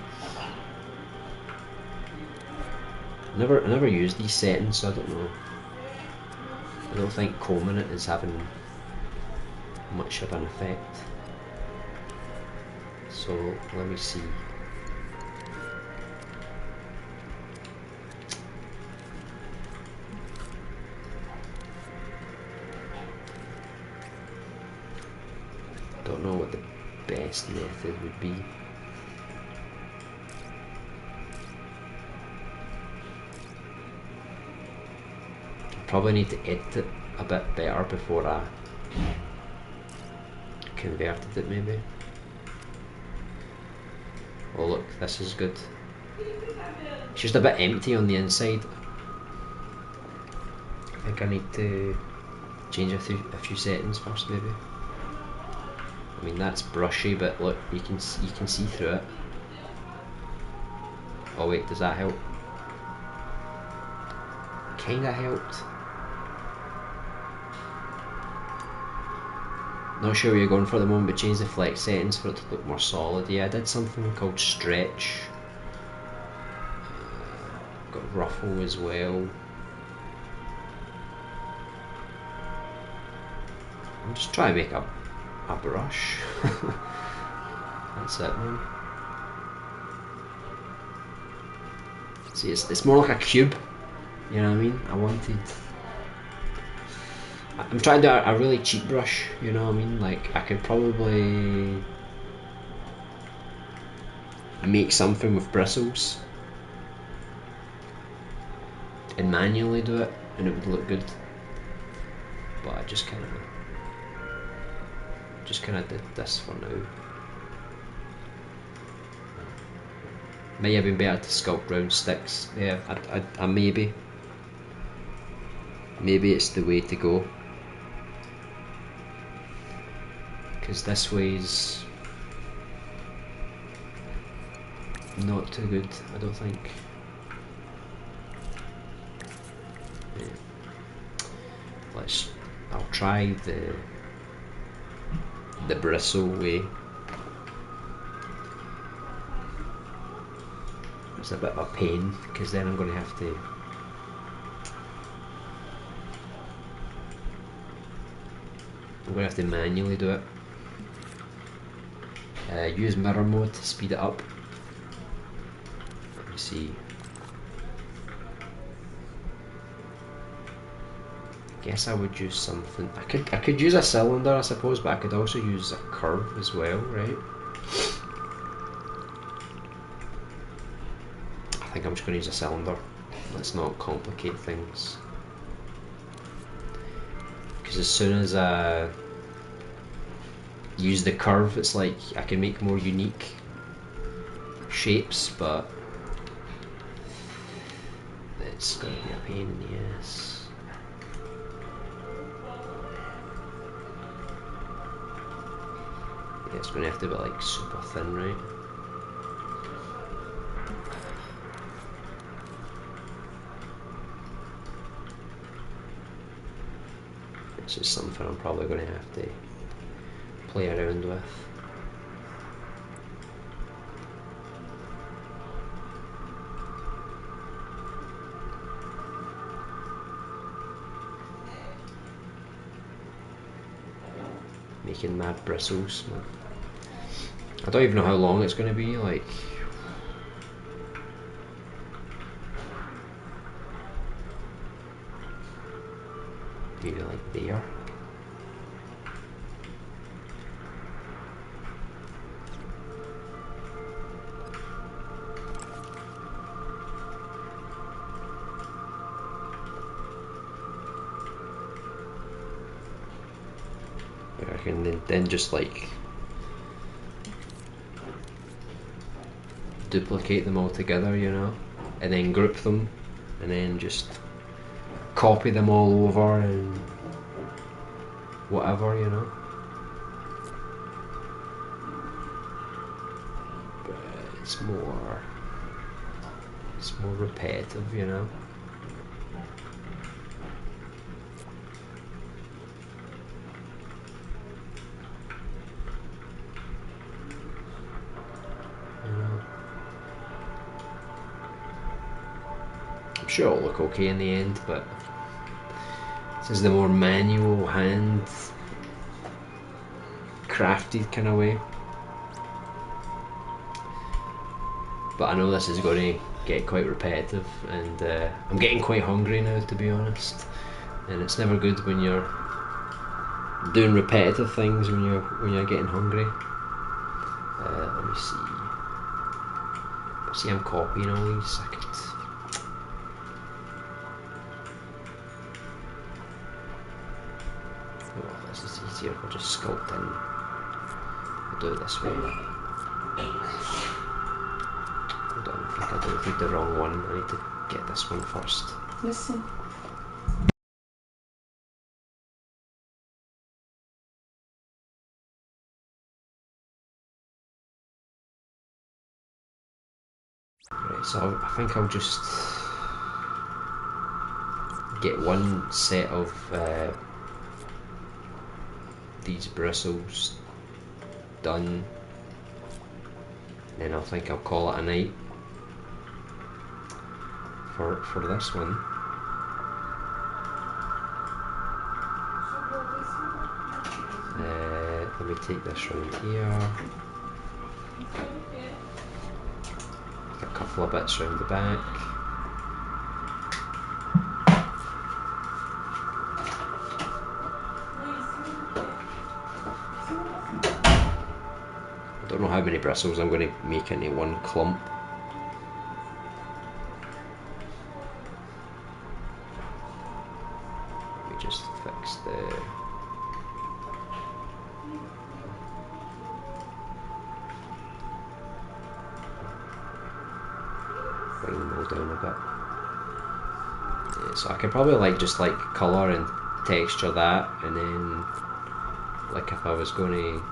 I never used these settings, so I don't know. I don't think combing it is having much of an effect. So let me see. Don't know what the best method would be. Probably need to edit it a bit better before I converted it maybe. Oh look, this is good. It's just a bit empty on the inside. I think I need to change a few settings first maybe. I mean that's brushy, but look, you can see through it. Oh wait, does that help? Kinda helped. Not sure what you're going for at the moment, but change the flex settings for it to look more solid. Yeah, I did something called stretch. Got ruffle as well. I'm just trying to make a brush. That's it, man. See, it's more like a cube. You know what I mean? I'm trying to do a really cheap brush, you know what I mean? Like, I could probably make something with bristles and manually do it, and it would look good. But I just kind of did this for now. May have been better to sculpt round sticks. Yeah, I maybe it's the way to go. Because this way's not too good, I don't think. Yeah. I'll try the bristle way. It's a bit of a pain because then I'm going to have to manually do it. Use mirror mode to speed it up. Let me see. I guess I would use something. I could use a cylinder, I suppose, but I could also use a curve as well, right? I think I'm just going to use a cylinder. Let's not complicate things. Because as soon as I use the curve, it's like I can make more unique shapes, but it's going to be a pain in the ass. Yeah, it's going to have to be like super thin, right? It's just something I'm probably going to have to play around with. Making mad bristles, man. I don't even know how long it's going to be, like. Maybe like there. I can then just like duplicate them all together, you know, and then group them, and then just copy them all over and whatever, you know. But it's more repetitive, you know. I'm sure it'll look okay in the end, but this is the more manual, hand crafted kind of way. But I know this is going to get quite repetitive, and I'm getting quite hungry now, to be honest. And it's never good when you're doing repetitive things when you're getting hungry. Let me see. See, I'm copying all these. Oh, this is easier if I just sculpt in. I'll do it this way. Hold on, I think I did the wrong one. I need to get this one first. Listen. Right, so I think I'll just get one set of these bristles done, and then I think I'll call it a night for this one. Let me take this round here, a couple of bits round the back. I don't know how many bristles I'm going to make into one clump. Let me just fix the bring them all down a bit. Yeah, so I could probably like just like colour and texture that, and then like if I was going to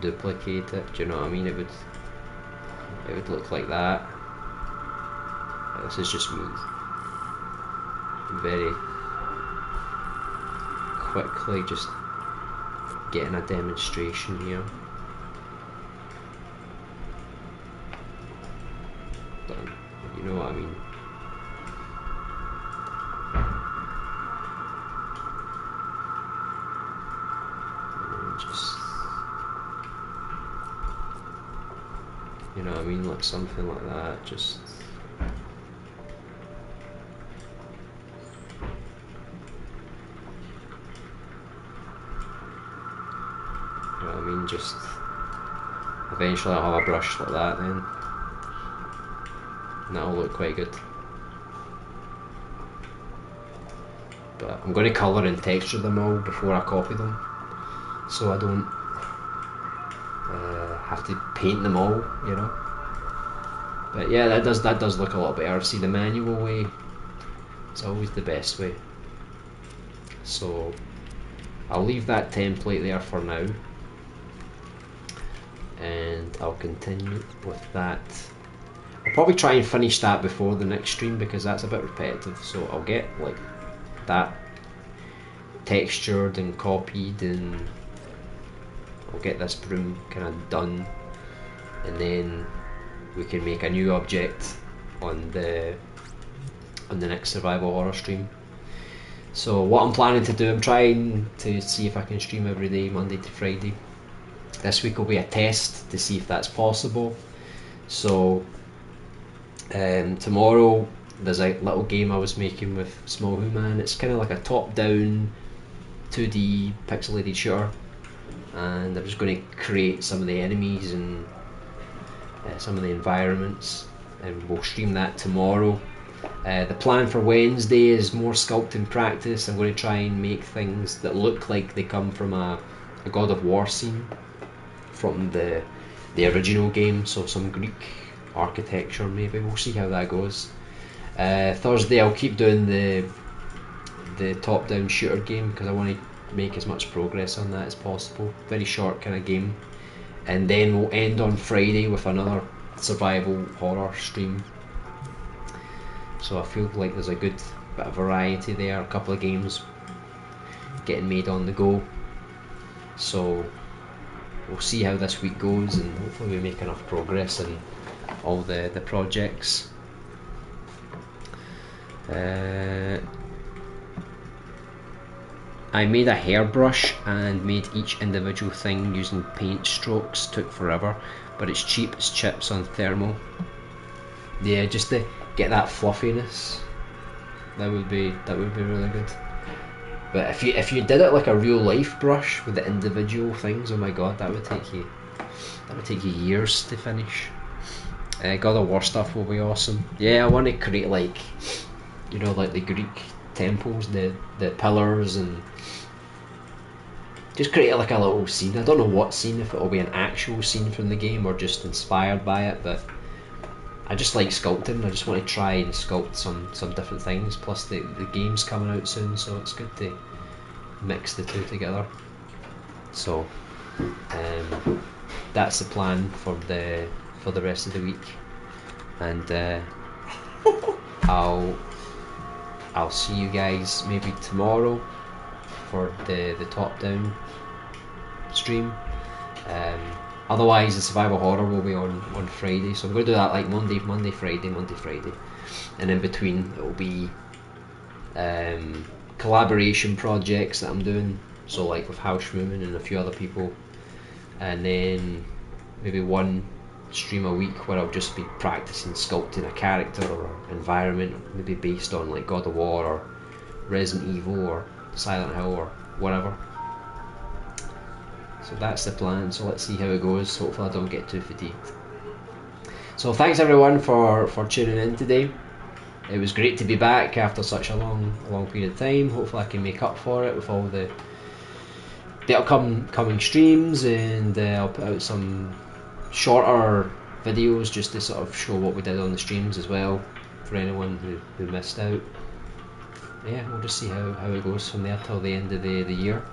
duplicate it, do you know what I mean? It would look like that. This is just me very quickly just getting a demonstration here. Done. You know what I mean? Just, you know what I mean, like something like that, just you know what I mean, just eventually I'll have a brush like that then, and that'll look quite good. But I'm going to colour and texture them all before I copy them, so I don't have to paint them all, you know. But yeah, that does look a lot better. See, the manual way is always the best way. So I'll leave that template there for now, and I'll continue with that. I'll probably try and finish that before the next stream because that's a bit repetitive, so I'll get like that textured and copied, and I'll get this broom kind of done, and then we can make a new object on the next survival horror stream. So what I'm planning to do, I'm trying to see if I can stream every day, Monday to Friday. This week will be a test to see if that's possible. So tomorrow there's a little game I was making with Small Who Man. It's kind of like a top-down 2D pixelated shooter, and I'm just going to create some of the enemies and some of the environments, and we'll stream that tomorrow. The plan for Wednesday is more sculpting practice. I'm going to try and make things that look like they come from a God of War scene from the original game, so some Greek architecture maybe. We'll see how that goes. Thursday I'll keep doing the top-down shooter game because I want to make as much progress on that as possible. Very short kind of game. And then we'll end on Friday with another survival horror stream. So I feel like there's a good bit of variety there, a couple of games getting made on the go. So we'll see how this week goes, and hopefully we make enough progress in all the projects. I made a hairbrush and made each individual thing using paint strokes. Took forever, but it's cheap as chips on thermal. Yeah, just to get that fluffiness, that would be really good. But if you did it like a real life brush with the individual things, oh my god, that would take you years to finish. God of War stuff will be awesome. Yeah, I want to create like, you know, like the Greek temples, the pillars, and just create like a little scene. I don't know what scene, if it'll be an actual scene from the game or just inspired by it, but I just like sculpting. I just want to try and sculpt some different things. Plus the game's coming out soon, so it's good to mix the two together. So that's the plan for the rest of the week, and I'll see you guys maybe tomorrow for the top down stream. Otherwise the survival horror will be on Friday, so I'm going to do that like Monday, Friday, and in between it will be collaboration projects that I'm doing, so like with House Rooming and a few other people, and then maybe one stream a week where I'll just be practicing sculpting a character or environment, maybe based on like God of War or Resident Evil or Silent Hill or whatever. So that's the plan, so let's see how it goes. Hopefully I don't get too fatigued. So thanks everyone for tuning in today. It was great to be back after such a long period of time. Hopefully I can make up for it with all the upcoming streams, and I'll put out some shorter videos just to sort of show what we did on the streams as well, for anyone who missed out. Yeah, we'll just see how it goes from there till the end of the year.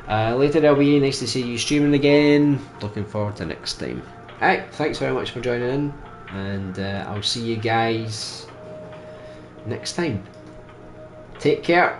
Later LB, nice to see you streaming again. Looking forward to next time. Alright, thanks very much for joining in, and I'll see you guys next time. Take care.